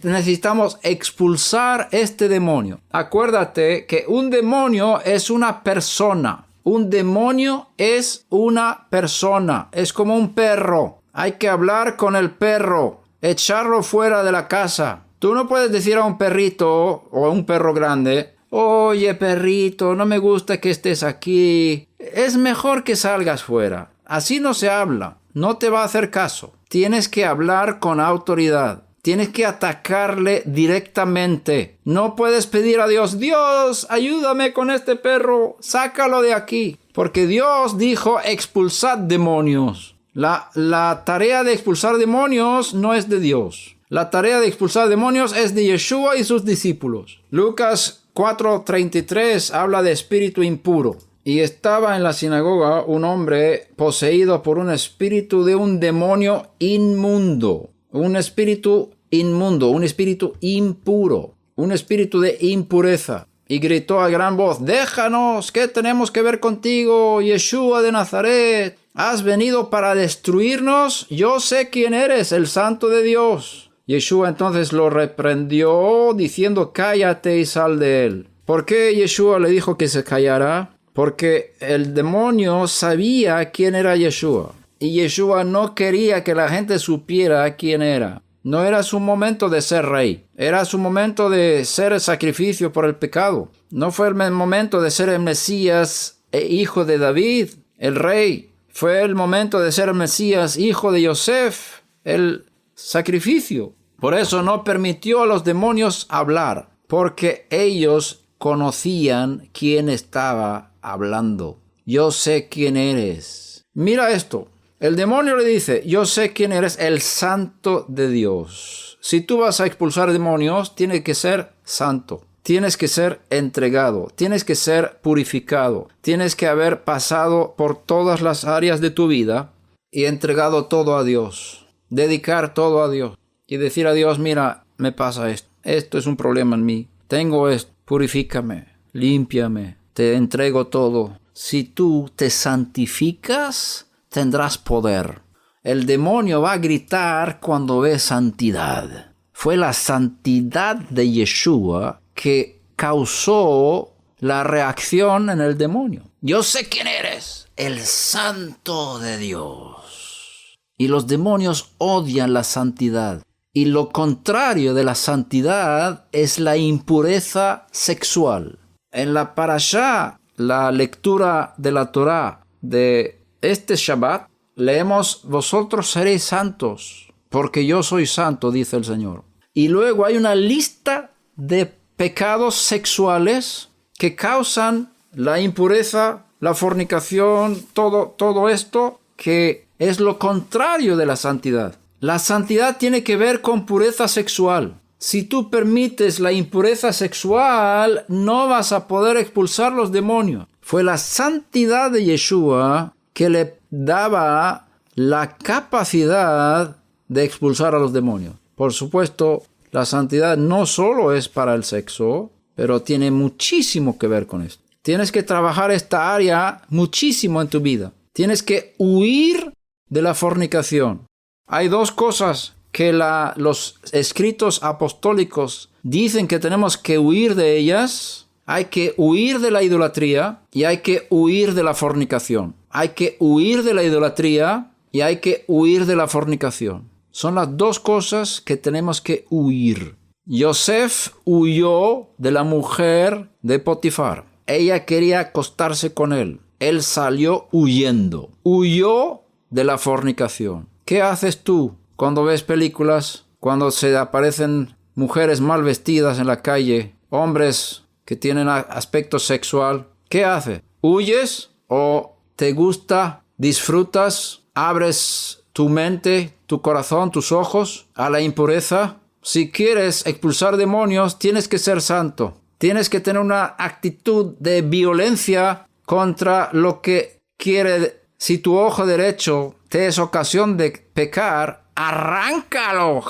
Necesitamos expulsar este demonio. Acuérdate que un demonio es una persona. Un demonio es una persona. Es como un perro. Hay que hablar con el perro. Echarlo fuera de la casa. Tú no puedes decir a un perrito o a un perro grande: oye, perrito, no me gusta que estés aquí. Es mejor que salgas fuera. Así no se habla. No te va a hacer caso. Tienes que hablar con autoridad. Tienes que atacarle directamente. No puedes pedir a Dios: Dios, ayúdame con este perro, sácalo de aquí. Porque Dios dijo: expulsad demonios. La tarea de expulsar demonios no es de Dios. La tarea de expulsar demonios es de Yeshua y sus discípulos. Lucas 4:33 habla de espíritu impuro. Y estaba en la sinagoga un hombre poseído por un espíritu de un demonio inmundo. Un espíritu inmundo, un espíritu impuro, un espíritu de impureza. Y gritó a gran voz: déjanos, ¿qué tenemos que ver contigo, Yeshua de Nazaret? ¿Has venido para destruirnos? Yo sé quién eres, el Santo de Dios. Yeshua entonces lo reprendió diciendo: cállate y sal de él. ¿Por qué Yeshua le dijo que se callara? Porque el demonio sabía quién era Yeshua. Y Yeshua no quería que la gente supiera quién era. No era su momento de ser rey. Era su momento de ser el sacrificio por el pecado. No fue el momento de ser el Mesías, hijo de David, el rey. Fue el momento de ser el Mesías, hijo de Yosef, el sacrificio. Por eso no permitió a los demonios hablar, porque ellos conocían quién estaba hablando. Yo sé quién eres. Mira esto. El demonio le dice: yo sé quién eres, el Santo de Dios. Si tú vas a expulsar demonios, tienes que ser santo. Tienes que ser entregado. Tienes que ser purificado. Tienes que haber pasado por todas las áreas de tu vida y entregado todo a Dios. Dedicar todo a Dios. Y decir a Dios: mira, me pasa esto. Esto es un problema en mí. Tengo esto. Purifícame. Límpiame. Te entrego todo. Si tú te santificas, tendrás poder. El demonio va a gritar cuando ve santidad. Fue la santidad de Yeshua que causó la reacción en el demonio. Yo sé quién eres, el Santo de Dios. Y los demonios odian la santidad. Y lo contrario de la santidad es la impureza sexual. En la parashá, la lectura de la Torá de este Shabbat, leemos: vosotros seréis santos, porque yo soy santo, dice el Señor. Y luego hay una lista de pecados sexuales que causan la impureza, la fornicación, todo esto que es lo contrario de la santidad. La santidad tiene que ver con pureza sexual. Si tú permites la impureza sexual, no vas a poder expulsar los demonios. Fue la santidad de Yeshua que le daba la capacidad de expulsar a los demonios. Por supuesto, la santidad no solo es para el sexo, pero tiene muchísimo que ver con esto. Tienes que trabajar esta área muchísimo en tu vida. Tienes que huir de la fornicación. Hay dos cosas que los escritos apostólicos dicen que tenemos que huir de ellas. Hay que huir de la idolatría y hay que huir de la fornicación. Hay que huir de la idolatría y hay que huir de la fornicación. Son las dos cosas que tenemos que huir. Yosef huyó de la mujer de Potifar. Ella quería acostarse con él. Él salió huyendo. Huyó de la fornicación. ¿Qué haces tú cuando ves películas? Cuando se aparecen mujeres mal vestidas en la calle, hombres que tienen aspecto sexual. ¿Qué haces? ¿Huyes o te gusta, disfrutas, abres tu mente, tu corazón, tus ojos a la impureza? Si quieres expulsar demonios, tienes que ser santo. Tienes que tener una actitud de violencia contra lo que quiere. Si tu ojo derecho te es ocasión de pecar, arráncalo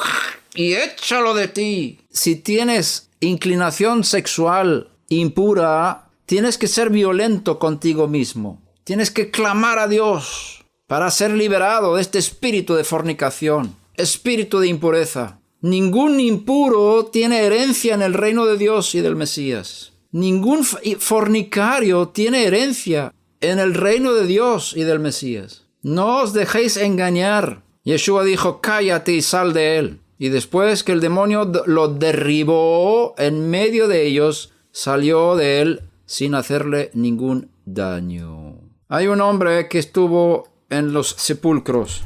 y échalo de ti. Si tienes inclinación sexual impura, tienes que ser violento contigo mismo. Tienes que clamar a Dios para ser liberado de este espíritu de fornicación, espíritu de impureza. Ningún impuro tiene herencia en el reino de Dios y del Mesías. Ningún fornicario tiene herencia en el reino de Dios y del Mesías. No os dejéis engañar. Yeshua dijo, cállate y sal de él. Y después que el demonio lo derribó en medio de ellos, salió de él sin hacerle ningún daño. Hay un hombre que estuvo en los sepulcros.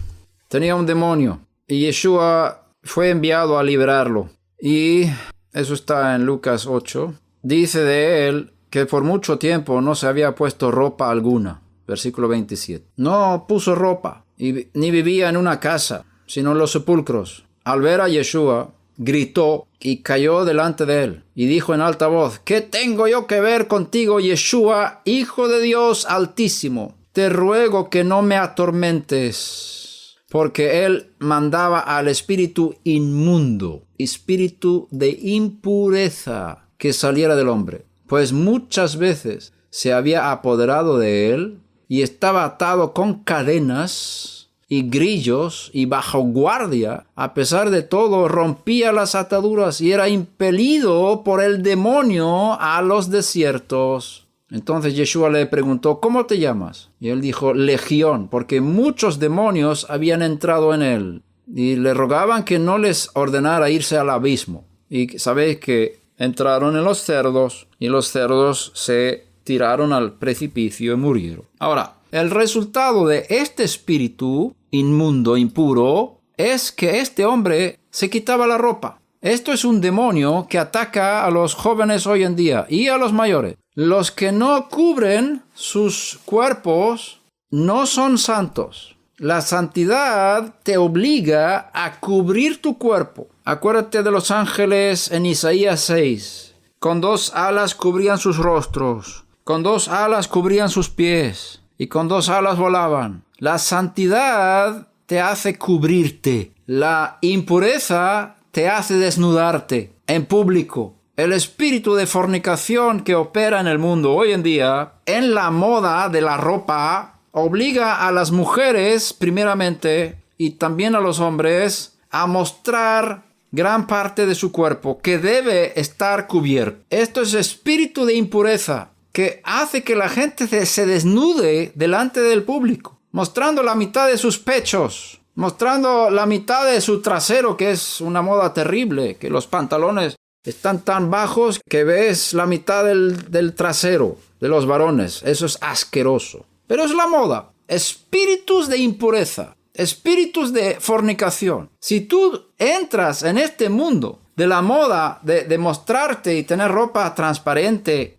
Tenía un demonio y Yeshua fue enviado a liberarlo. Y eso está en Lucas 8. Dice de él que por mucho tiempo no se había puesto ropa alguna. Versículo 27. No puso ropa, ni vivía en una casa, sino en los sepulcros. Al ver a Yeshua, gritó y cayó delante de él. Y dijo en alta voz, ¿qué tengo yo que ver contigo, Yeshua, Hijo de Dios Altísimo? Te ruego que no me atormentes. Porque él mandaba al espíritu inmundo, espíritu de impureza, que saliera del hombre. Pues muchas veces se había apoderado de él y estaba atado con cadenas y grillos y bajo guardia. A pesar de todo, rompía las ataduras y era impelido por el demonio a los desiertos. Entonces Yeshua le preguntó, ¿cómo te llamas? Y él dijo, Legión, porque muchos demonios habían entrado en él. Y le rogaban que no les ordenara irse al abismo. Y sabéis que entraron en los cerdos, y los cerdos se tiraron al precipicio y murieron. Ahora, el resultado de este espíritu inmundo, impuro, es que este hombre se quitaba la ropa. Esto es un demonio que ataca a los jóvenes hoy en día y a los mayores. Los que no cubren sus cuerpos no son santos. La santidad te obliga a cubrir tu cuerpo. Acuérdate de los ángeles en Isaías 6. Con 2 alas cubrían sus rostros, con 2 alas cubrían sus pies y con 2 alas volaban. La santidad te hace cubrirte. La impureza te hace desnudarte en público. El espíritu de fornicación que opera en el mundo hoy en día, en la moda de la ropa, obliga a las mujeres, primeramente, y también a los hombres, a mostrar gran parte de su cuerpo que debe estar cubierto. Esto es espíritu de impureza que hace que la gente se desnude delante del público, mostrando la mitad de sus pechos, mostrando la mitad de su trasero, que es una moda terrible, que los pantalones están tan bajos que ves la mitad del trasero de los varones. Eso es asqueroso. Pero es la moda. Espíritus de impureza. Espíritus de fornicación. Si tú entras en este mundo de la moda de mostrarte y tener ropa transparente,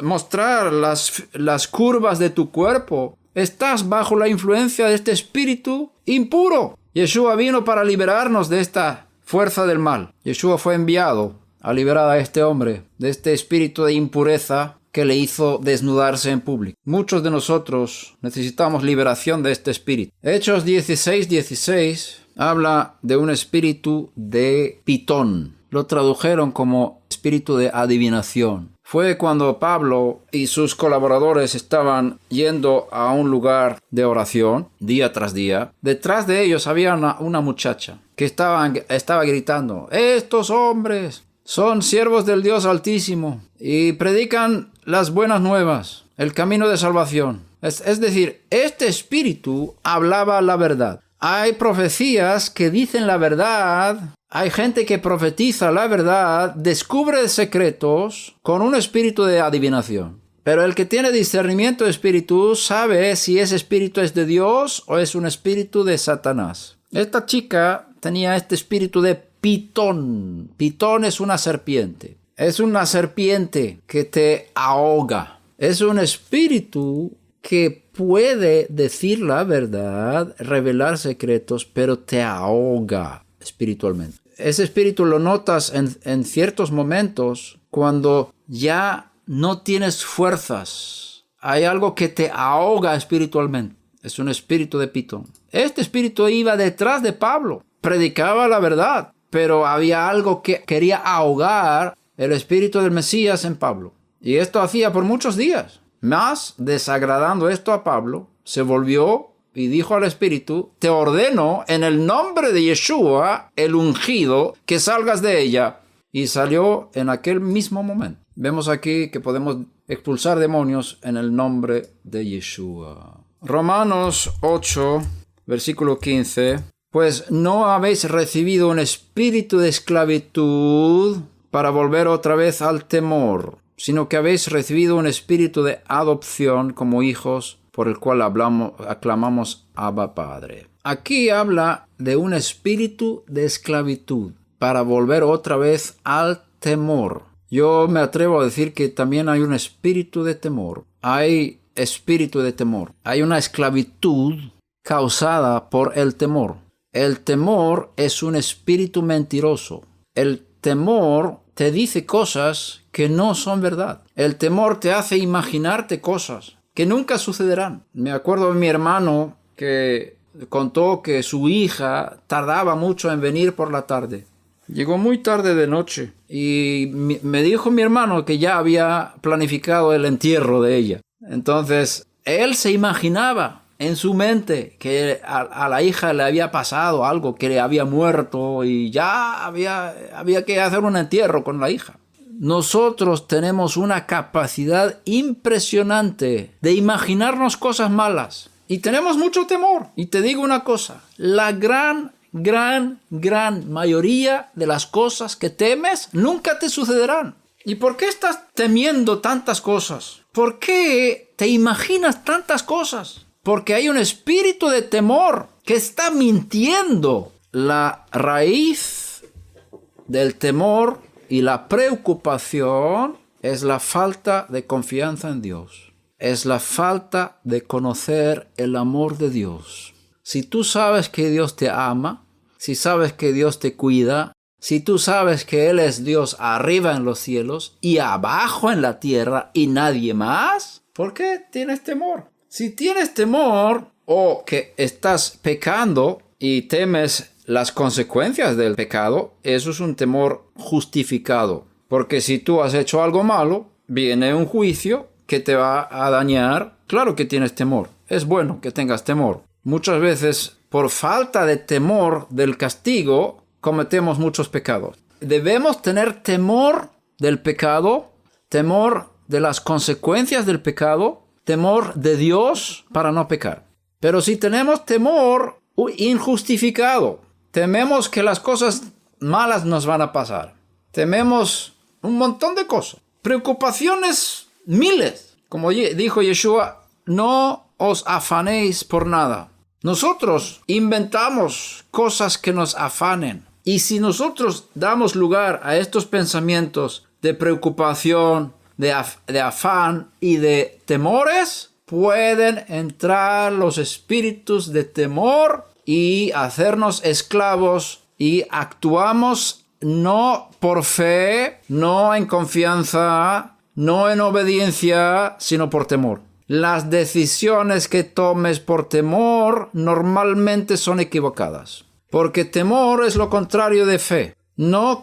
mostrar las curvas de tu cuerpo, estás bajo la influencia de este espíritu impuro. Yeshua vino para liberarnos de esta fuerza del mal. Yeshua fue enviado a liberar a este hombre de este espíritu de impureza que le hizo desnudarse en público. Muchos de nosotros necesitamos liberación de este espíritu. Hechos 16:16 habla de un espíritu de Pitón. Lo tradujeron como espíritu de adivinación. Fue cuando Pablo y sus colaboradores estaban yendo a un lugar de oración día tras día. Detrás de ellos había una muchacha que estaba gritando: «Estos hombres son siervos del Dios Altísimo y predican las buenas nuevas, el camino de salvación». Es decir, este espíritu hablaba la verdad. Hay profecías que dicen la verdad. Hay gente que profetiza la verdad, descubre secretos con un espíritu de adivinación. Pero el que tiene discernimiento de espíritu sabe si ese espíritu es de Dios o es un espíritu de Satanás. Esta chica tenía este espíritu de Pitón. Pitón es una serpiente. Es una serpiente que te ahoga. Es un espíritu que puede decir la verdad, revelar secretos, pero te ahoga espiritualmente. Ese espíritu lo notas en ciertos momentos cuando ya no tienes fuerzas. Hay algo que te ahoga espiritualmente. Es un espíritu de Pitón. Este espíritu iba detrás de Pablo. Predicaba la verdad, pero había algo que quería ahogar el espíritu del Mesías en Pablo. Y esto hacía por muchos días. Más desagradando esto a Pablo, se volvió y dijo al espíritu: «Te ordeno en el nombre de Yeshua, el ungido, que salgas de ella». Y salió en aquel mismo momento. Vemos aquí que podemos expulsar demonios en el nombre de Yeshua. Romanos 8, versículo 15. «Pues no habéis recibido un espíritu de esclavitud para volver otra vez al temor, sino que habéis recibido un espíritu de adopción como hijos, por el cual aclamamos Abba Padre». Aquí habla de un espíritu de esclavitud para volver otra vez al temor. Yo me atrevo a decir que también hay un espíritu de temor. Hay espíritu de temor. Hay una esclavitud causada por el temor. El temor es un espíritu mentiroso. El temor te dice cosas que no son verdad. El temor te hace imaginarte cosas que nunca sucederán. Me acuerdo de mi hermano que contó que su hija tardaba mucho en venir por la tarde. Llegó muy tarde de noche y me dijo mi hermano que ya había planificado el entierro de ella. Entonces, él se imaginaba en su mente que a la hija le había pasado algo, que le había muerto y ya había que hacer un entierro con la hija. Nosotros tenemos una capacidad impresionante de imaginarnos cosas malas y tenemos mucho temor. Y te digo una cosa, la gran mayoría de las cosas que temes nunca te sucederán. ¿Y por qué estás temiendo tantas cosas? ¿Por qué te imaginas tantas cosas? Porque hay un espíritu de temor que está mintiendo. La raíz del temor y la preocupación es la falta de confianza en Dios. Es la falta de conocer el amor de Dios. Si tú sabes que Dios te ama, si sabes que Dios te cuida, si tú sabes que Él es Dios arriba en los cielos y abajo en la tierra y nadie más, ¿por qué tienes temor? Si tienes temor o que estás pecando y temes las consecuencias del pecado, eso es un temor justificado. Porque si tú has hecho algo malo, viene un juicio que te va a dañar. Claro que tienes temor. Es bueno que tengas temor. Muchas veces, por falta de temor del castigo, cometemos muchos pecados. Debemos tener temor del pecado, temor de las consecuencias del pecado, temor de Dios para no pecar. Pero si tenemos temor injustificado, tememos que las cosas malas nos van a pasar, tememos un montón de cosas, preocupaciones miles. Como dijo Yeshua, no os afanéis por nada. Nosotros inventamos cosas que nos afanen. Y si nosotros damos lugar a estos pensamientos de preocupación, de afán y de temores, pueden entrar los espíritus de temor y hacernos esclavos, y actuamos no por fe, no en confianza, no en obediencia, sino por temor. Las decisiones que tomes por temor normalmente son equivocadas, porque temor es lo contrario de fe. No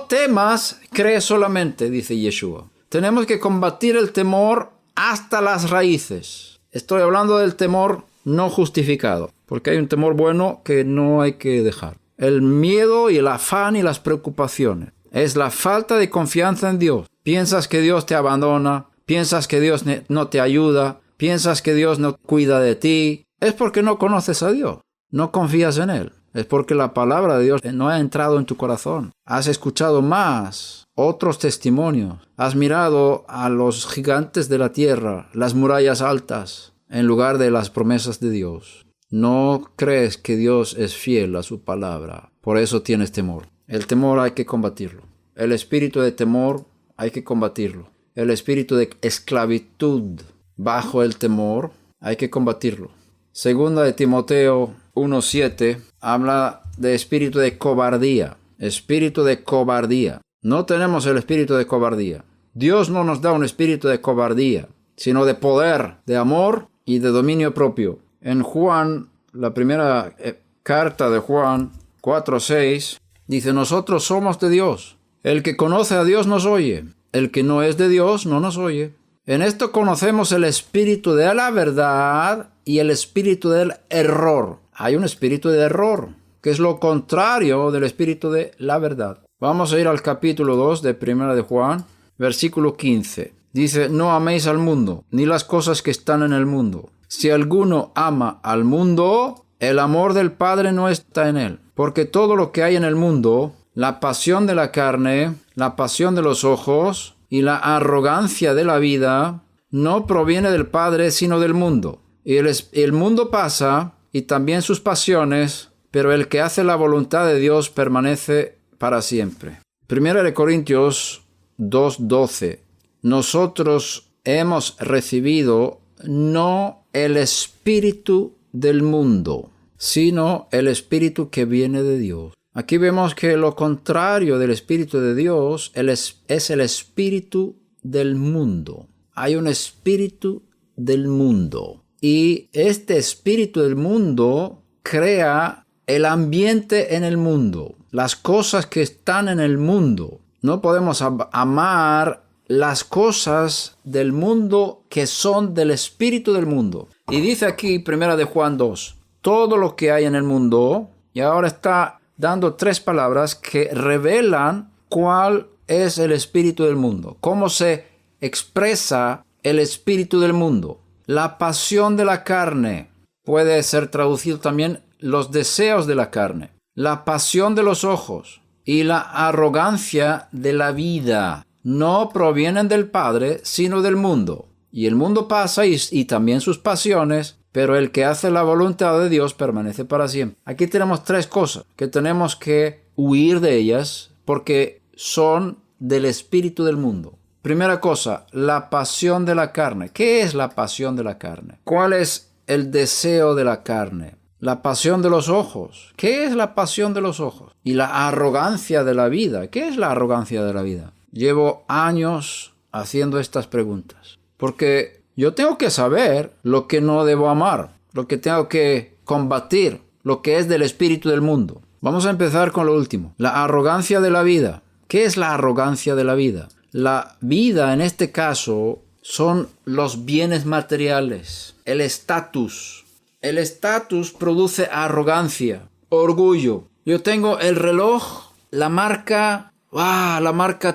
temas, cree solamente, dice Yeshua. Tenemos que combatir el temor hasta las raíces. Estoy hablando del temor no justificado, porque hay un temor bueno que no hay que dejar. El miedo y el afán y las preocupaciones es la falta de confianza en Dios. Piensas que Dios te abandona, piensas que Dios no te ayuda, piensas que Dios no cuida de ti. Es porque no conoces a Dios, no confías en Él. Es porque la palabra de Dios no ha entrado en tu corazón. Has escuchado más otros testimonios. Has mirado a los gigantes de la tierra, las murallas altas, en lugar de las promesas de Dios. No crees que Dios es fiel a su palabra. Por eso tienes temor. El temor hay que combatirlo. El espíritu de temor hay que combatirlo. El espíritu de esclavitud bajo el temor hay que combatirlo. Segunda de Timoteo 1:7 habla de espíritu de cobardía. Espíritu de cobardía. No tenemos el espíritu de cobardía. Dios no nos da un espíritu de cobardía, sino de poder, de amor y de dominio propio. En Juan, la primera carta de Juan 4:6, dice: nosotros somos de Dios. El que conoce a Dios nos oye. El que no es de Dios no nos oye. En esto conocemos el espíritu de la verdad y el espíritu del error. Hay un espíritu de error, que es lo contrario del espíritu de la verdad. Vamos a ir al capítulo 2 de Primera de Juan, versículo 15. Dice: no améis al mundo, ni las cosas que están en el mundo. Si alguno ama al mundo, el amor del Padre no está en él. Porque todo lo que hay en el mundo, la pasión de la carne, la pasión de los ojos y la arrogancia de la vida, no proviene del Padre, sino del mundo. Y el mundo pasa, y también sus pasiones, pero el que hace la voluntad de Dios permanece para siempre. Primera de Corintios 2:12. Nosotros hemos recibido no el espíritu del mundo, sino el espíritu que viene de Dios. Aquí vemos que lo contrario del espíritu de Dios es el espíritu del mundo. Hay un espíritu del mundo. Y este espíritu del mundo crea el ambiente en el mundo, las cosas que están en el mundo. No podemos amar las cosas del mundo que son del espíritu del mundo. Y dice aquí, primera de Juan 2, todo lo que hay en el mundo, y ahora está dando 3 palabras que revelan cuál es el espíritu del mundo, cómo se expresa el espíritu del mundo. La pasión de la carne puede ser traducido también los deseos de la carne, la pasión de los ojos y la arrogancia de la vida. No provienen del Padre, sino del mundo. Y el mundo pasa y también sus pasiones, pero el que hace la voluntad de Dios permanece para siempre. Aquí tenemos 3 cosas que tenemos que huir de ellas porque son del espíritu del mundo. Primera cosa, la pasión de la carne. ¿Qué es la pasión de la carne? ¿Cuál es el deseo de la carne? La pasión de los ojos. ¿Qué es la pasión de los ojos? Y la arrogancia de la vida. ¿Qué es la arrogancia de la vida? Llevo años haciendo estas preguntas, porque yo tengo que saber lo que no debo amar, lo que tengo que combatir, lo que es del espíritu del mundo. Vamos a empezar con lo último, la arrogancia de la vida. ¿Qué es la arrogancia de la vida? La vida en este caso son los bienes materiales, el estatus. El estatus produce arrogancia, orgullo. Yo tengo el reloj, la marca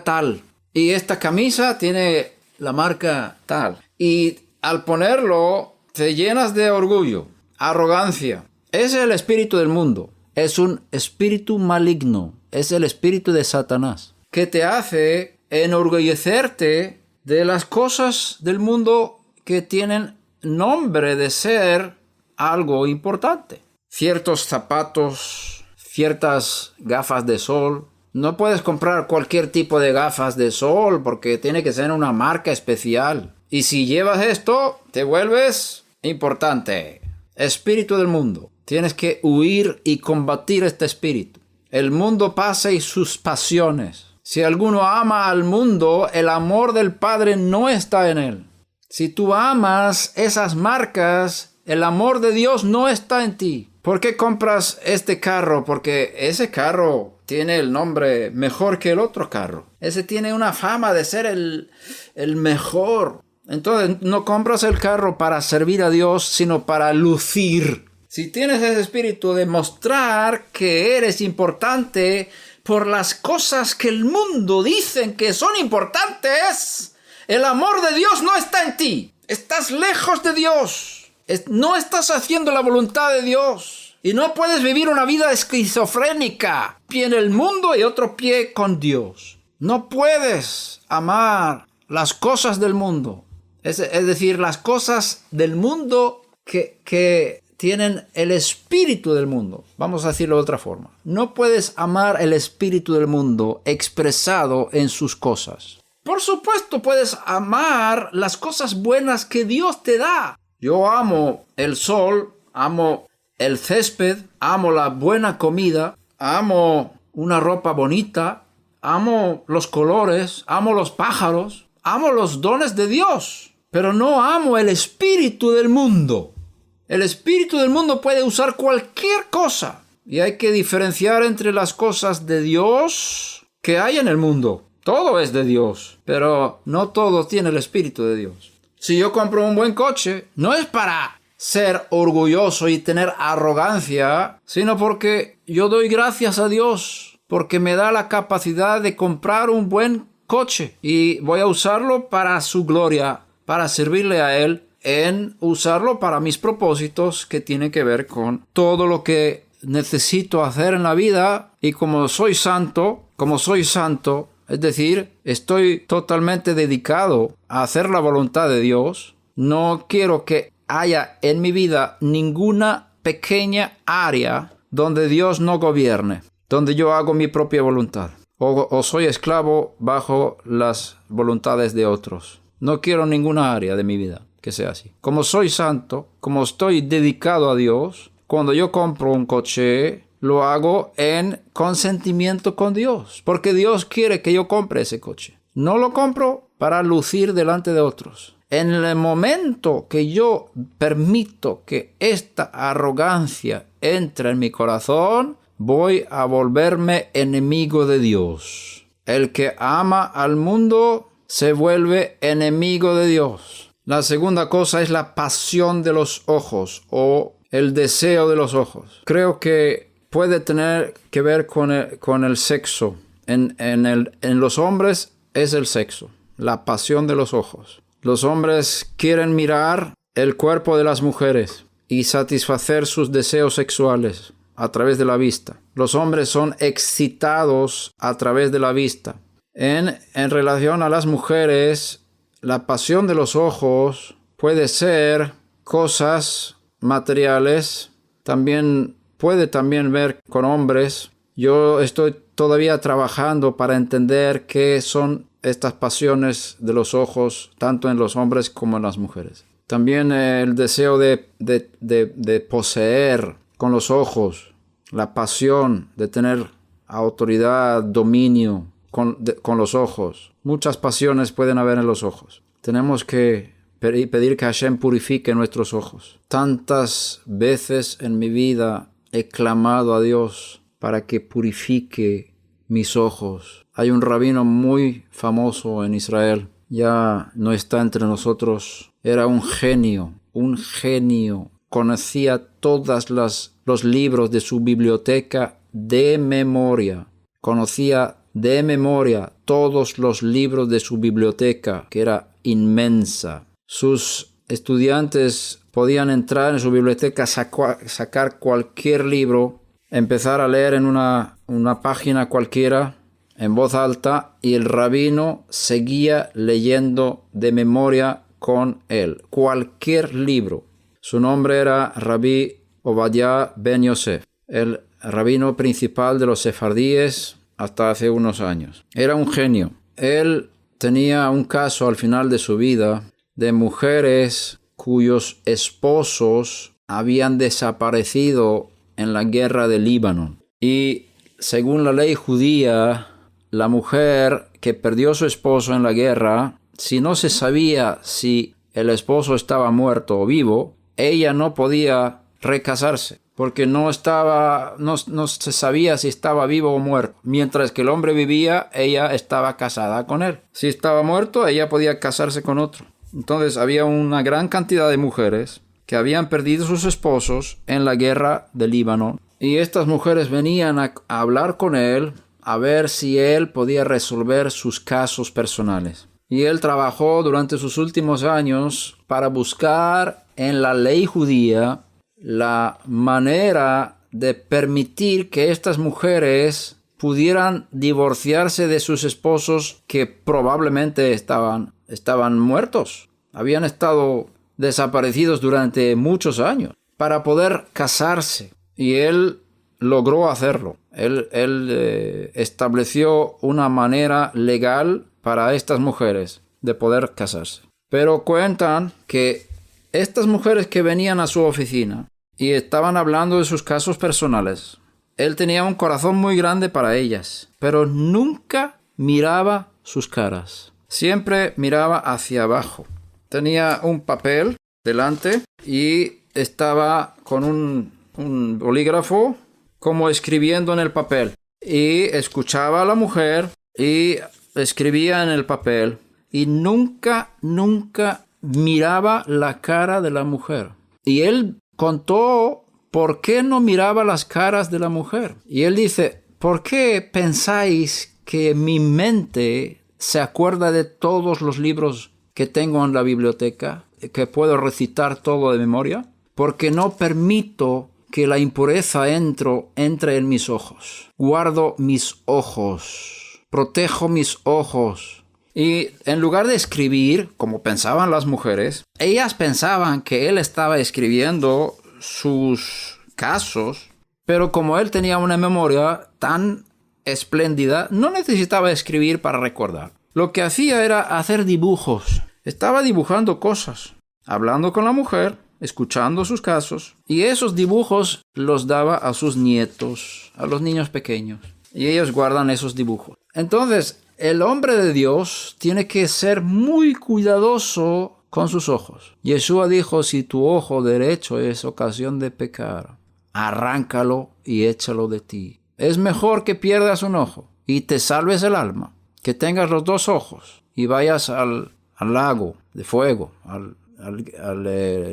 tal. Y esta camisa tiene la marca tal. Y al ponerlo, te llenas de orgullo, arrogancia. Ese es el espíritu del mundo. Es un espíritu maligno. Es el espíritu de Satanás, que te hace enorgullecerte de las cosas del mundo que tienen nombre de ser algo importante. Ciertos zapatos, ciertas gafas de sol. No puedes comprar cualquier tipo de gafas de sol porque tiene que ser una marca especial. Y si llevas esto, te vuelves importante. Espíritu del mundo. Tienes que huir y combatir este espíritu. El mundo pasa y sus pasiones. Si alguno ama al mundo, el amor del Padre no está en él. Si tú amas esas marcas, el amor de Dios no está en ti. ¿Por qué compras este carro? Porque ese carro tiene el nombre mejor que el otro carro. Ese tiene una fama de ser el mejor. Entonces no compras el carro para servir a Dios, sino para lucir. Si tienes ese espíritu de mostrar que eres importante por las cosas que el mundo dicen que son importantes, el amor de Dios no está en ti. Estás lejos de Dios. No estás haciendo la voluntad de Dios. Y no puedes vivir una vida esquizofrénica. Pie en el mundo y otro pie con Dios. No puedes amar las cosas del mundo. Es decir, las cosas del mundo que tienen el espíritu del mundo. Vamos a decirlo de otra forma. No puedes amar el espíritu del mundo expresado en sus cosas. Por supuesto, puedes amar las cosas buenas que Dios te da. Yo amo el sol, amo el césped, amo la buena comida, amo una ropa bonita, amo los colores, amo los pájaros, amo los dones de Dios, pero no amo el espíritu del mundo. El espíritu del mundo puede usar cualquier cosa y hay que diferenciar entre las cosas de Dios que hay en el mundo. Todo es de Dios, pero no todo tiene el espíritu de Dios. Si yo compro un buen coche, no es para ser orgulloso y tener arrogancia, sino porque yo doy gracias a Dios, porque me da la capacidad de comprar un buen coche y voy a usarlo para su gloria, para servirle a Él, en usarlo para mis propósitos que tienen que ver con todo lo que necesito hacer en la vida. Y como soy santo, es decir, estoy totalmente dedicado a hacer la voluntad de Dios, no quiero que haya en mi vida ninguna pequeña área donde Dios no gobierne, donde yo hago mi propia voluntad, o soy esclavo bajo las voluntades de otros. No quiero ninguna área de mi vida que sea así. Como soy santo, como estoy dedicado a Dios, cuando yo compro un coche, lo hago en consentimiento con Dios, porque Dios quiere que yo compre ese coche. No lo compro para lucir delante de otros. En el momento que yo permito que esta arrogancia entre en mi corazón, voy a volverme enemigo de Dios. El que ama al mundo se vuelve enemigo de Dios. La segunda cosa es la pasión de los ojos o el deseo de los ojos. Creo que puede tener que ver con el sexo. En los hombres es el sexo, la pasión de los ojos. Los hombres quieren mirar el cuerpo de las mujeres y satisfacer sus deseos sexuales a través de la vista. Los hombres son excitados a través de la vista. En relación a las mujeres, la pasión de los ojos puede ser cosas materiales, puede también ver con hombres. Yo estoy todavía trabajando para entender qué son estas pasiones de los ojos, tanto en los hombres como en las mujeres. También el deseo de poseer con los ojos, la pasión de tener autoridad, dominio con los ojos. Muchas pasiones pueden haber en los ojos. Tenemos que pedir que Hashem purifique nuestros ojos. Tantas veces en mi vida he clamado a Dios para que purifique mis ojos. Hay un rabino muy famoso en Israel, ya no está entre nosotros. Era un genio. Conocía todos los libros de su biblioteca de memoria. Conocía de memoria todos los libros de su biblioteca, que era inmensa. Sus estudiantes podían entrar en su biblioteca, sacar cualquier libro, empezar a leer en una página cualquiera en voz alta, y el rabino seguía leyendo de memoria con él cualquier libro. Su nombre era Rabbi Obadiah ben Yosef, el rabino principal de los sefardíes hasta hace unos años. Era un genio. Él tenía un caso al final de su vida de mujeres cuyos esposos habían desaparecido en la guerra de Líbano. Y según la ley judía, la mujer que perdió a su esposo en la guerra, si no se sabía si el esposo estaba muerto o vivo, ella no podía recasarse, porque no se sabía si estaba vivo o muerto. Mientras que el hombre vivía, ella estaba casada con él. Si estaba muerto, ella podía casarse con otro. Entonces había una gran cantidad de mujeres que habían perdido sus esposos en la guerra del Líbano. Y estas mujeres venían a hablar con él, a ver si él podía resolver sus casos personales. Y él trabajó durante sus últimos años para buscar en la ley judía la manera de permitir que estas mujeres pudieran divorciarse de sus esposos que probablemente estaban muertos. Habían estado desaparecidos durante muchos años para poder casarse. Y él logró hacerlo. Él estableció una manera legal para estas mujeres de poder casarse. Pero cuentan que estas mujeres que venían a su oficina y estaban hablando de sus casos personales, él tenía un corazón muy grande para ellas, pero nunca miraba sus caras. Siempre miraba hacia abajo. Tenía un papel delante y estaba con un bolígrafo como escribiendo en el papel. Y escuchaba a la mujer y escribía en el papel. Y nunca miraba la cara de la mujer. Y él contó por qué no miraba las caras de la mujer. Y él dice, ¿por qué pensáis que mi mente se acuerda de todos los libros que tengo en la biblioteca, que puedo recitar todo de memoria? Porque no permito que la impureza entre en mis ojos. Guardo mis ojos. Protejo mis ojos. Y en lugar de escribir, como pensaban las mujeres, ellas pensaban que él estaba escribiendo sus casos, pero como él tenía una memoria tan espléndida, no necesitaba escribir para recordar. Lo que hacía era hacer dibujos. Estaba dibujando cosas, hablando con la mujer, escuchando sus casos, y esos dibujos los daba a sus nietos, a los niños pequeños, y ellos guardan esos dibujos. Entonces, el hombre de Dios tiene que ser muy cuidadoso con sus ojos. Yeshua dijo, si tu ojo derecho es ocasión de pecar, arráncalo y échalo de ti. Es mejor que pierdas un ojo y te salves el alma, que tengas los dos ojos y vayas al lago de fuego, al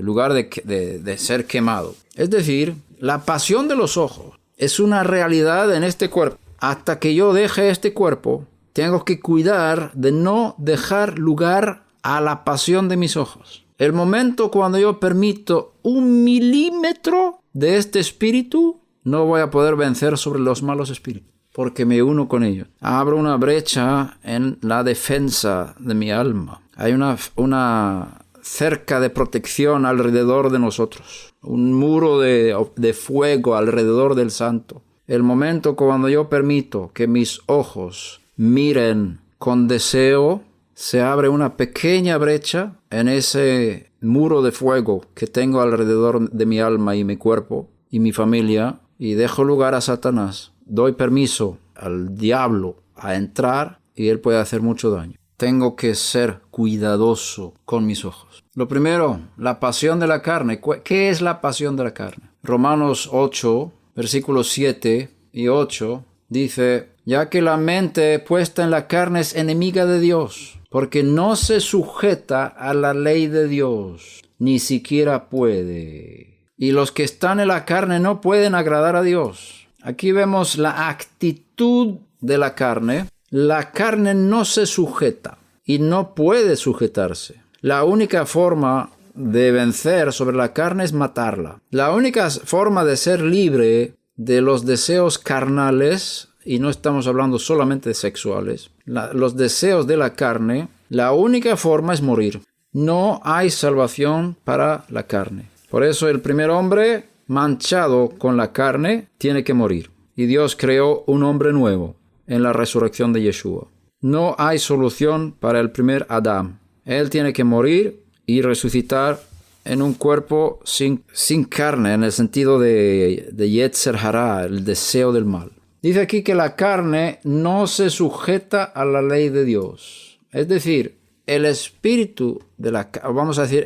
lugar de ser quemado. Es decir, la pasión de los ojos es una realidad en este cuerpo. Hasta que yo deje este cuerpo, tengo que cuidar de no dejar lugar a la pasión de mis ojos. El momento cuando yo permito 1 milímetro de este espíritu, no voy a poder vencer sobre los malos espíritus, porque me uno con ellos. Abro una brecha en la defensa de mi alma. Hay una cerca de protección alrededor de nosotros, un muro de fuego alrededor del santo. El momento cuando yo permito que mis ojos miren con deseo, se abre una pequeña brecha en ese muro de fuego que tengo alrededor de mi alma y mi cuerpo y mi familia, y dejo lugar a Satanás. Doy permiso al diablo a entrar y él puede hacer mucho daño. Tengo que ser cuidadoso con mis ojos. Lo primero, la pasión de la carne. ¿Qué es la pasión de la carne? Romanos 8, versículos 7 y 8, dice, ya que la mente puesta en la carne es enemiga de Dios, porque no se sujeta a la ley de Dios, ni siquiera puede. Y los que están en la carne no pueden agradar a Dios. Aquí vemos la actitud de la carne. La carne no se sujeta y no puede sujetarse. La única forma de vencer sobre la carne es matarla. La única forma de ser libre de los deseos carnales, y no estamos hablando solamente de sexuales, los deseos de la carne, la única forma es morir. No hay salvación para la carne. Por eso el primer hombre manchado con la carne tiene que morir. Y Dios creó un hombre nuevo en la resurrección de Yeshua. No hay solución para el primer Adán. Él tiene que morir y resucitar en un cuerpo sin carne, en el sentido de Yetzer Hara, el deseo del mal. Dice aquí que la carne no se sujeta a la ley de Dios. Es decir, el espíritu de vamos a decir,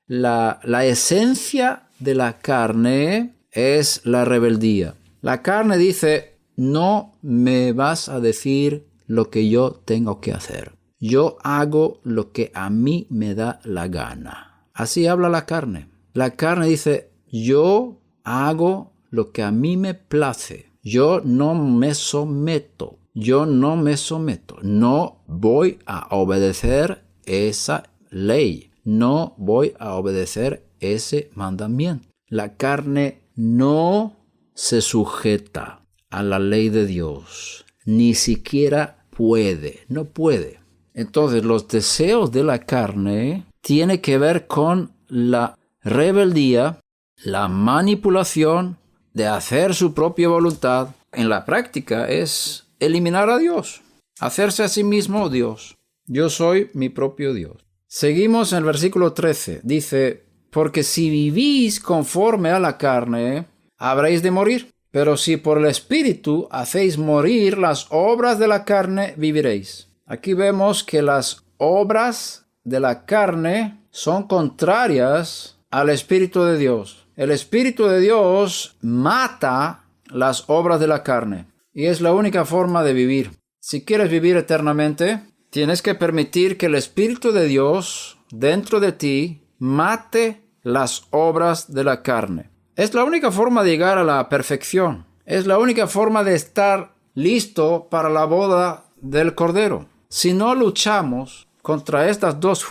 la esencia de la carne es la rebeldía. La carne dice, no me vas a decir lo que yo tengo que hacer. Yo hago lo que a mí me da la gana. Así habla la carne. La carne dice, yo hago lo que a mí me place. Yo no me someto. No voy a obedecer esa ley. No voy a obedecer ese mandamiento. La carne no se sujeta a la ley de Dios. Ni siquiera puede. No puede. Entonces, los deseos de la carne tienen que ver con la rebeldía, la manipulación de hacer su propia voluntad. En la práctica es eliminar a Dios, hacerse a sí mismo Dios. Yo soy mi propio Dios. Seguimos en el versículo 13. Dice, porque si vivís conforme a la carne, habréis de morir. Pero si por el Espíritu hacéis morir las obras de la carne, viviréis. Aquí vemos que las obras de la carne son contrarias al Espíritu de Dios. El Espíritu de Dios mata las obras de la carne y es la única forma de vivir. Si quieres vivir eternamente, tienes que permitir que el Espíritu de Dios dentro de ti mate las obras de la carne. Es la única forma de llegar a la perfección. Es la única forma de estar listo para la boda del Cordero. Si no luchamos contra estas tres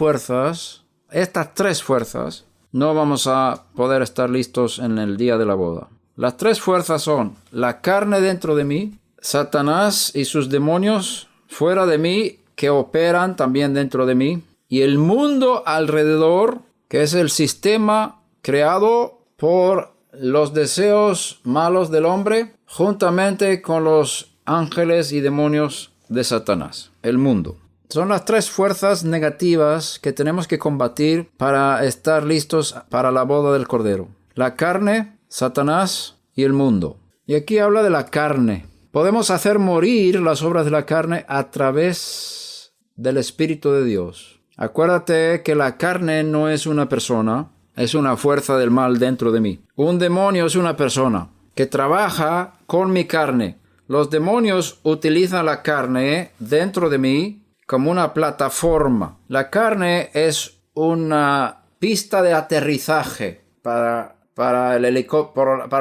fuerzas, no vamos a poder estar listos en el día de la boda. Las tres fuerzas son la carne dentro de mí, Satanás y sus demonios fuera de mí que operan también dentro de mí, y el mundo alrededor, que es el sistema creado por los deseos malos del hombre, juntamente con los ángeles y demonios de Satanás, el mundo. Son las tres fuerzas negativas que tenemos que combatir para estar listos para la boda del Cordero. La carne, Satanás y el mundo. Y aquí habla de la carne. Podemos hacer morir las obras de la carne a través del Espíritu de Dios. Acuérdate que la carne no es una persona, es una fuerza del mal dentro de mí. Un demonio es una persona que trabaja con mi carne. Los demonios utilizan la carne dentro de mí como una plataforma. La carne es una pista de aterrizaje para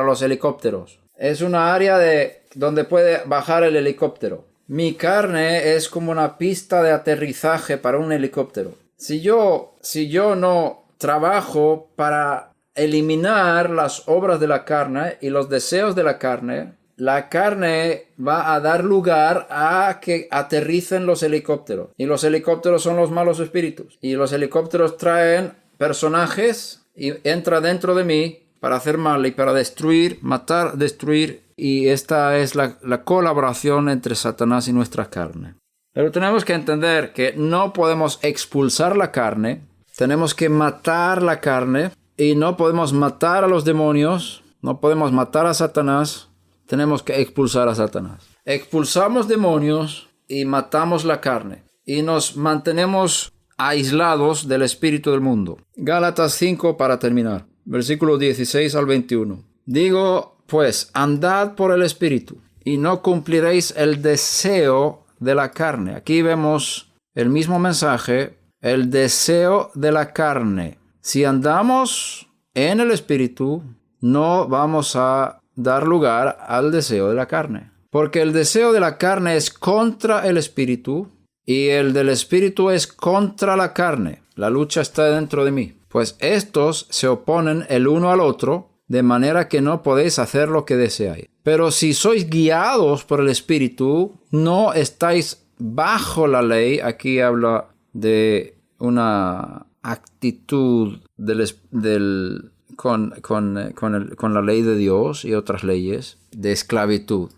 los helicópteros. Es una área donde puede bajar el helicóptero. Mi carne es como una pista de aterrizaje para un helicóptero. Si yo no trabajo para eliminar las obras de la carne y los deseos de la carne va a dar lugar a que aterricen los helicópteros. Y los helicópteros son los malos espíritus. Y los helicópteros traen personajes y entra dentro de mí para hacer mal y para destruir, matar, destruir. Y esta es la colaboración entre Satanás y nuestra carne. Pero tenemos que entender que no podemos expulsar la carne. Tenemos que matar la carne. Y no podemos matar a los demonios. No podemos matar a Satanás. Tenemos que expulsar a Satanás. Expulsamos demonios y matamos la carne. Y nos mantenemos aislados del espíritu del mundo. Gálatas 5 para terminar. Versículo 16 al 21. Digo, pues, andad por el espíritu y no cumpliréis el deseo de la carne. Aquí vemos el mismo mensaje, el deseo de la carne. Si andamos en el espíritu, no vamos a dar lugar al deseo de la carne. Porque el deseo de la carne es contra el espíritu y el del espíritu es contra la carne. La lucha está dentro de mí. Pues estos se oponen el uno al otro, de manera que no podéis hacer lo que deseáis. Pero si sois guiados por el espíritu, no estáis bajo la ley. Aquí habla de una actitud con la ley de Dios y otras leyes de esclavitud.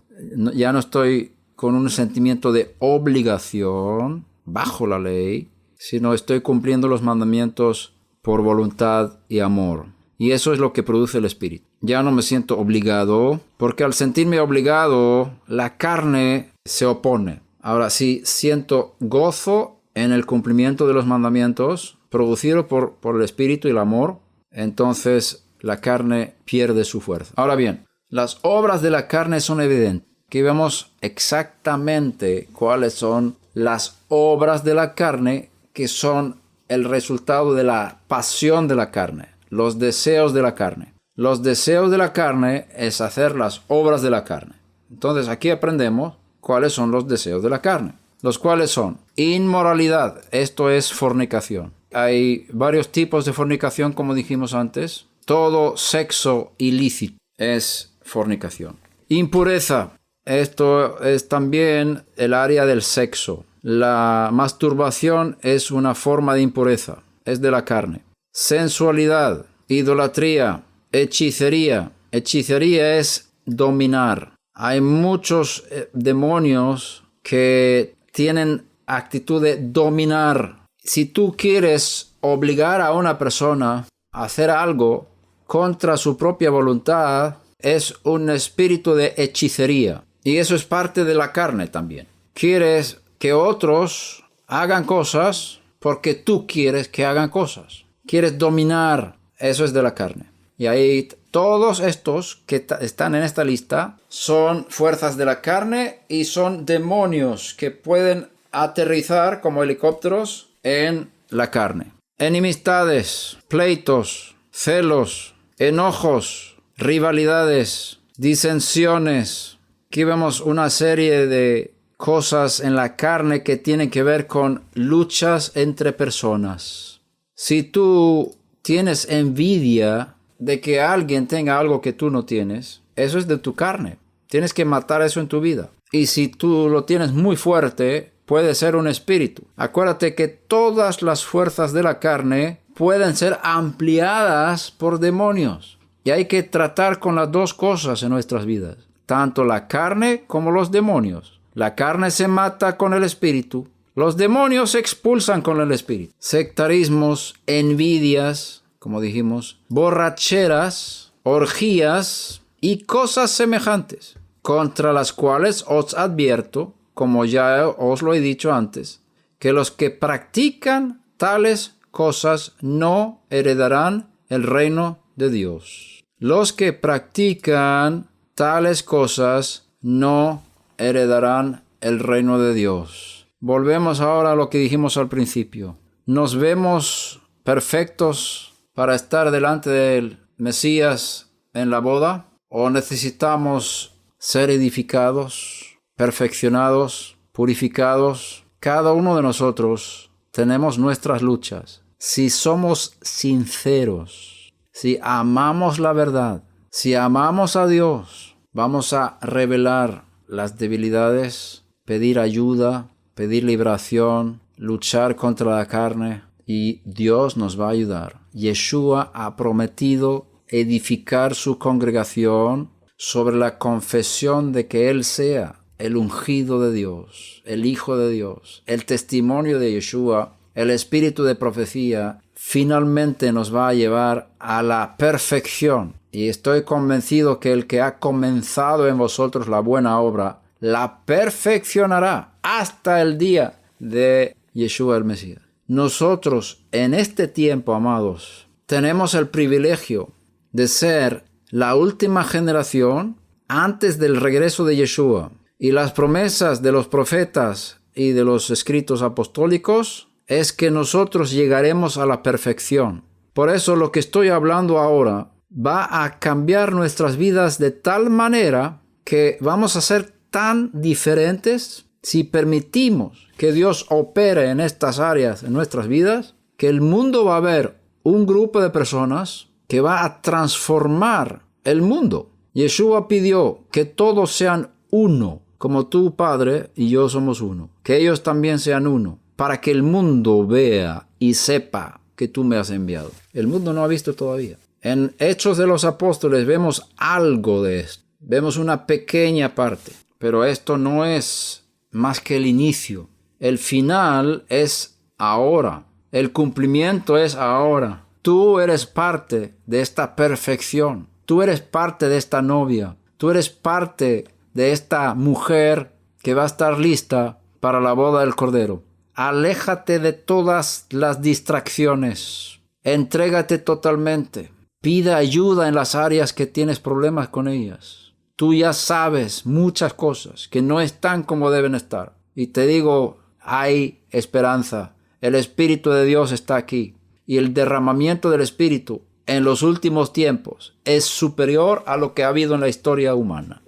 Ya no estoy con un sentimiento de obligación bajo la ley, sino estoy cumpliendo los mandamientos por voluntad y amor. Y eso es lo que produce el espíritu. Ya no me siento obligado, porque al sentirme obligado, la carne se opone. Ahora, si siento gozo en el cumplimiento de los mandamientos, producido por el espíritu y el amor, entonces la carne pierde su fuerza. Ahora bien, las obras de la carne son evidentes. Aquí vemos exactamente cuáles son las obras de la carne que son el resultado de la pasión de la carne, los deseos de la carne. Los deseos de la carne es hacer las obras de la carne. Entonces aquí aprendemos cuáles son los deseos de la carne, los cuales son inmoralidad, esto es fornicación. Hay varios tipos de fornicación, como dijimos antes. Todo sexo ilícito es fornicación. Impureza, esto es también el área del sexo. La masturbación es una forma de impureza, es de la carne. Sensualidad, idolatría, hechicería. Hechicería es dominar. Hay muchos demonios que tienen actitud de dominar. Si tú quieres obligar a una persona a hacer algo contra su propia voluntad, es un espíritu de hechicería. Y eso es parte de la carne también. Quieres que otros hagan cosas porque tú quieres que hagan cosas. Quieres dominar. Eso es de la carne. Y ahí todos estos que están en esta lista son fuerzas de la carne y son demonios que pueden aterrizar como helicópteros en la carne. Enemistades, pleitos, celos, enojos, rivalidades, disensiones. Aquí vemos una serie de cosas en la carne que tienen que ver con luchas entre personas. Si tú tienes envidia de que alguien tenga algo que tú no tienes, eso es de tu carne. Tienes que matar eso en tu vida. Y si tú lo tienes muy fuerte, puede ser un espíritu. Acuérdate que todas las fuerzas de la carne pueden ser ampliadas por demonios. Y hay que tratar con las dos cosas en nuestras vidas. Tanto la carne como los demonios. La carne se mata con el espíritu. Los demonios se expulsan con el espíritu. Sectarismos, envidias, como dijimos, borracheras, orgías y cosas semejantes, contra las cuales os advierto, como ya os lo he dicho antes, que los que practican tales cosas no heredarán el reino de Dios. Los que practican tales cosas no heredarán el reino de Dios. Volvemos ahora a lo que dijimos al principio. ¿Nos vemos perfectos para estar delante del Mesías en la boda? ¿O necesitamos ser edificados, perfeccionados, purificados? Cada uno de nosotros tenemos nuestras luchas. Si somos sinceros, si amamos la verdad, si amamos a Dios, vamos a revelar las debilidades, pedir ayuda, pedir liberación, luchar contra la carne, y Dios nos va a ayudar. Yeshua ha prometido edificar su congregación sobre la confesión de que Él sea el ungido de Dios, el Hijo de Dios. El testimonio de Yeshua, el espíritu de profecía, finalmente nos va a llevar a la perfección. Y estoy convencido que el que ha comenzado en vosotros la buena obra, la perfeccionará hasta el día de Yeshua el Mesías. Nosotros en este tiempo, amados, tenemos el privilegio de ser la última generación antes del regreso de Yeshua. Y las promesas de los profetas y de los escritos apostólicos es que nosotros llegaremos a la perfección. Por eso lo que estoy hablando ahora va a cambiar nuestras vidas de tal manera que vamos a ser tan diferentes si permitimos que Dios opere en estas áreas en nuestras vidas, que el mundo va a ver un grupo de personas que va a transformar el mundo. Yeshua pidió que todos sean uno, como tú, Padre, y yo somos uno. Que ellos también sean uno, para que el mundo vea y sepa que tú me has enviado. El mundo no ha visto todavía. En Hechos de los Apóstoles vemos algo de esto. Vemos una pequeña parte. Pero esto no es más que el inicio. El final es ahora. El cumplimiento es ahora. Tú eres parte de esta perfección. Tú eres parte de esta novia. Tú eres parte de esta mujer que va a estar lista para la boda del Cordero. Aléjate de todas las distracciones. Entrégate totalmente. Pide ayuda en las áreas que tienes problemas con ellas. Tú ya sabes muchas cosas que no están como deben estar. Y te digo, hay esperanza. El Espíritu de Dios está aquí. Y el derramamiento del Espíritu en los últimos tiempos es superior a lo que ha habido en la historia humana.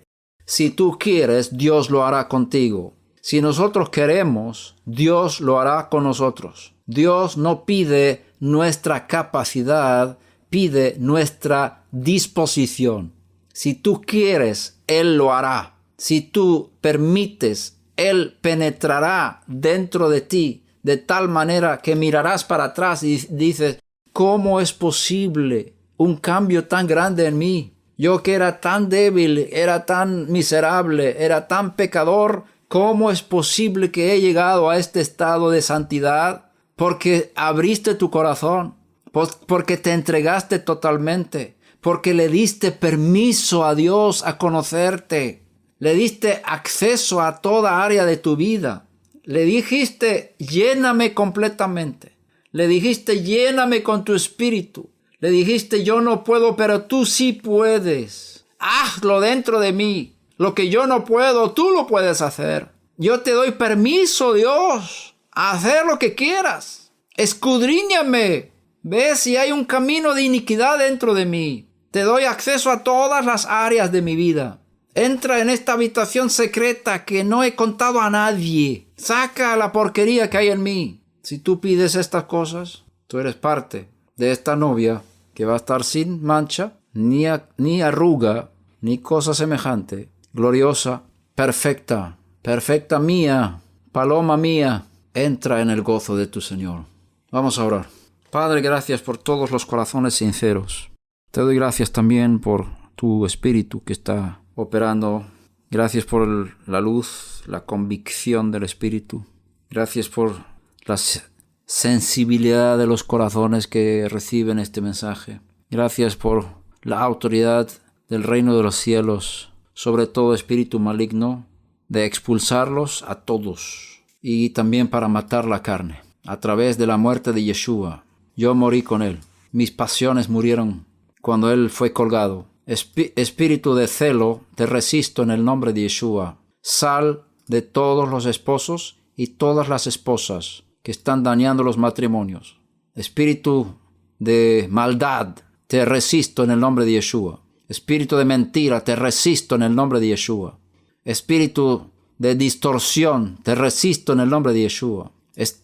Si tú quieres, Dios lo hará contigo. Si nosotros queremos, Dios lo hará con nosotros. Dios no pide nuestra capacidad, pide nuestra disposición. Si tú quieres, Él lo hará. Si tú permites, Él penetrará dentro de ti de tal manera que mirarás para atrás y dices, ¿cómo es posible un cambio tan grande en mí? Yo que era tan débil, era tan miserable, era tan pecador, ¿cómo es posible que he llegado a este estado de santidad? Porque abriste tu corazón, porque te entregaste totalmente, porque le diste permiso a Dios a conocerte, le diste acceso a toda área de tu vida, le dijiste, lléname completamente, le dijiste, lléname con tu espíritu, le dijiste, yo no puedo, pero tú sí puedes, hazlo dentro de mí, lo que yo no puedo, tú lo puedes hacer, yo te doy permiso, Dios, a hacer lo que quieras, escudriñame, ve si hay un camino de iniquidad dentro de mí, te doy acceso a todas las áreas de mi vida. Entra en esta habitación secreta que no he contado a nadie. Saca la porquería que hay en mí. Si tú pides estas cosas, tú eres parte de esta novia que va a estar sin mancha, ni arruga, ni cosa semejante. Gloriosa, perfecta, perfecta mía, paloma mía. Entra en el gozo de tu Señor. Vamos a orar. Padre, gracias por todos los corazones sinceros. Te doy gracias también por tu Espíritu que está operando. Gracias por la luz, la convicción del Espíritu. Gracias por la sensibilidad de los corazones que reciben este mensaje. Gracias por la autoridad del reino de los cielos sobre todo espíritu maligno, de expulsarlos a todos y también para matar la carne. A través de la muerte de Yeshua, yo morí con él. Mis pasiones murieron cuando él fue colgado. Espíritu de celo, te resisto en el nombre de Yeshua. Sal de todos los esposos y todas las esposas que están dañando los matrimonios. Espíritu de maldad, te resisto en el nombre de Yeshua. Espíritu de mentira, te resisto en el nombre de Yeshua. Espíritu de distorsión, te resisto en el nombre de Yeshua.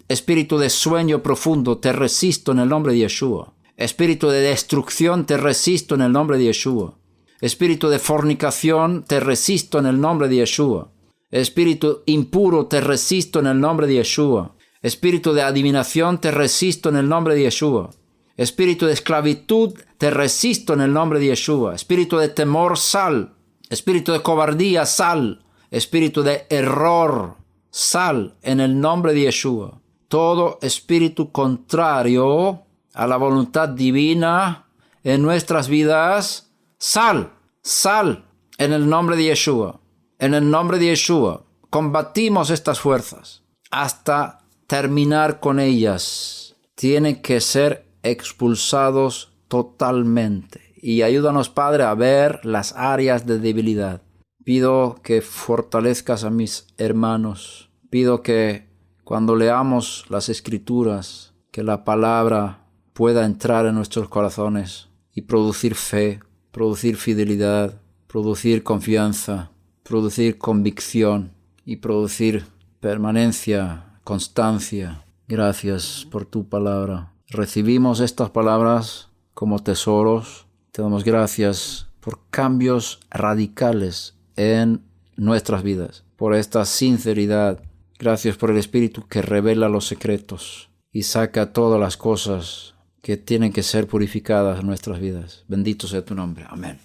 Espíritu de sueño profundo, te resisto en el nombre de Yeshua. Espíritu de destrucción, te resisto en el nombre de Yeshua. Espíritu de fornicación, te resisto en el nombre de Yeshua. Espíritu impuro, te resisto en el nombre de Yeshua. Espíritu de adivinación, te resisto en el nombre de Yeshua. Espíritu de esclavitud, te resisto en el nombre de Yeshua. Espíritu de temor, sal. Espíritu de cobardía, sal. Espíritu de error, sal en el nombre de Yeshua. Todo espíritu contrario a la voluntad divina en nuestras vidas, sal en el nombre de Yeshua. En el nombre de Yeshua combatimos estas fuerzas hasta terminar con ellas. Tienen que ser expulsados totalmente. Y ayúdanos, Padre, a ver las áreas de debilidad. Pido que fortalezcas a mis hermanos. Pido que cuando leamos las Escrituras, que la palabra pueda entrar en nuestros corazones y producir fe, producir fidelidad, producir confianza, producir convicción y producir permanencia, constancia. Gracias por tu palabra. Recibimos estas palabras como tesoros. Te damos gracias por cambios radicales en nuestras vidas, por esta sinceridad. Gracias por el Espíritu que revela los secretos y saca todas las cosas que tienen que ser purificadas en nuestras vidas. Bendito sea tu nombre. Amén.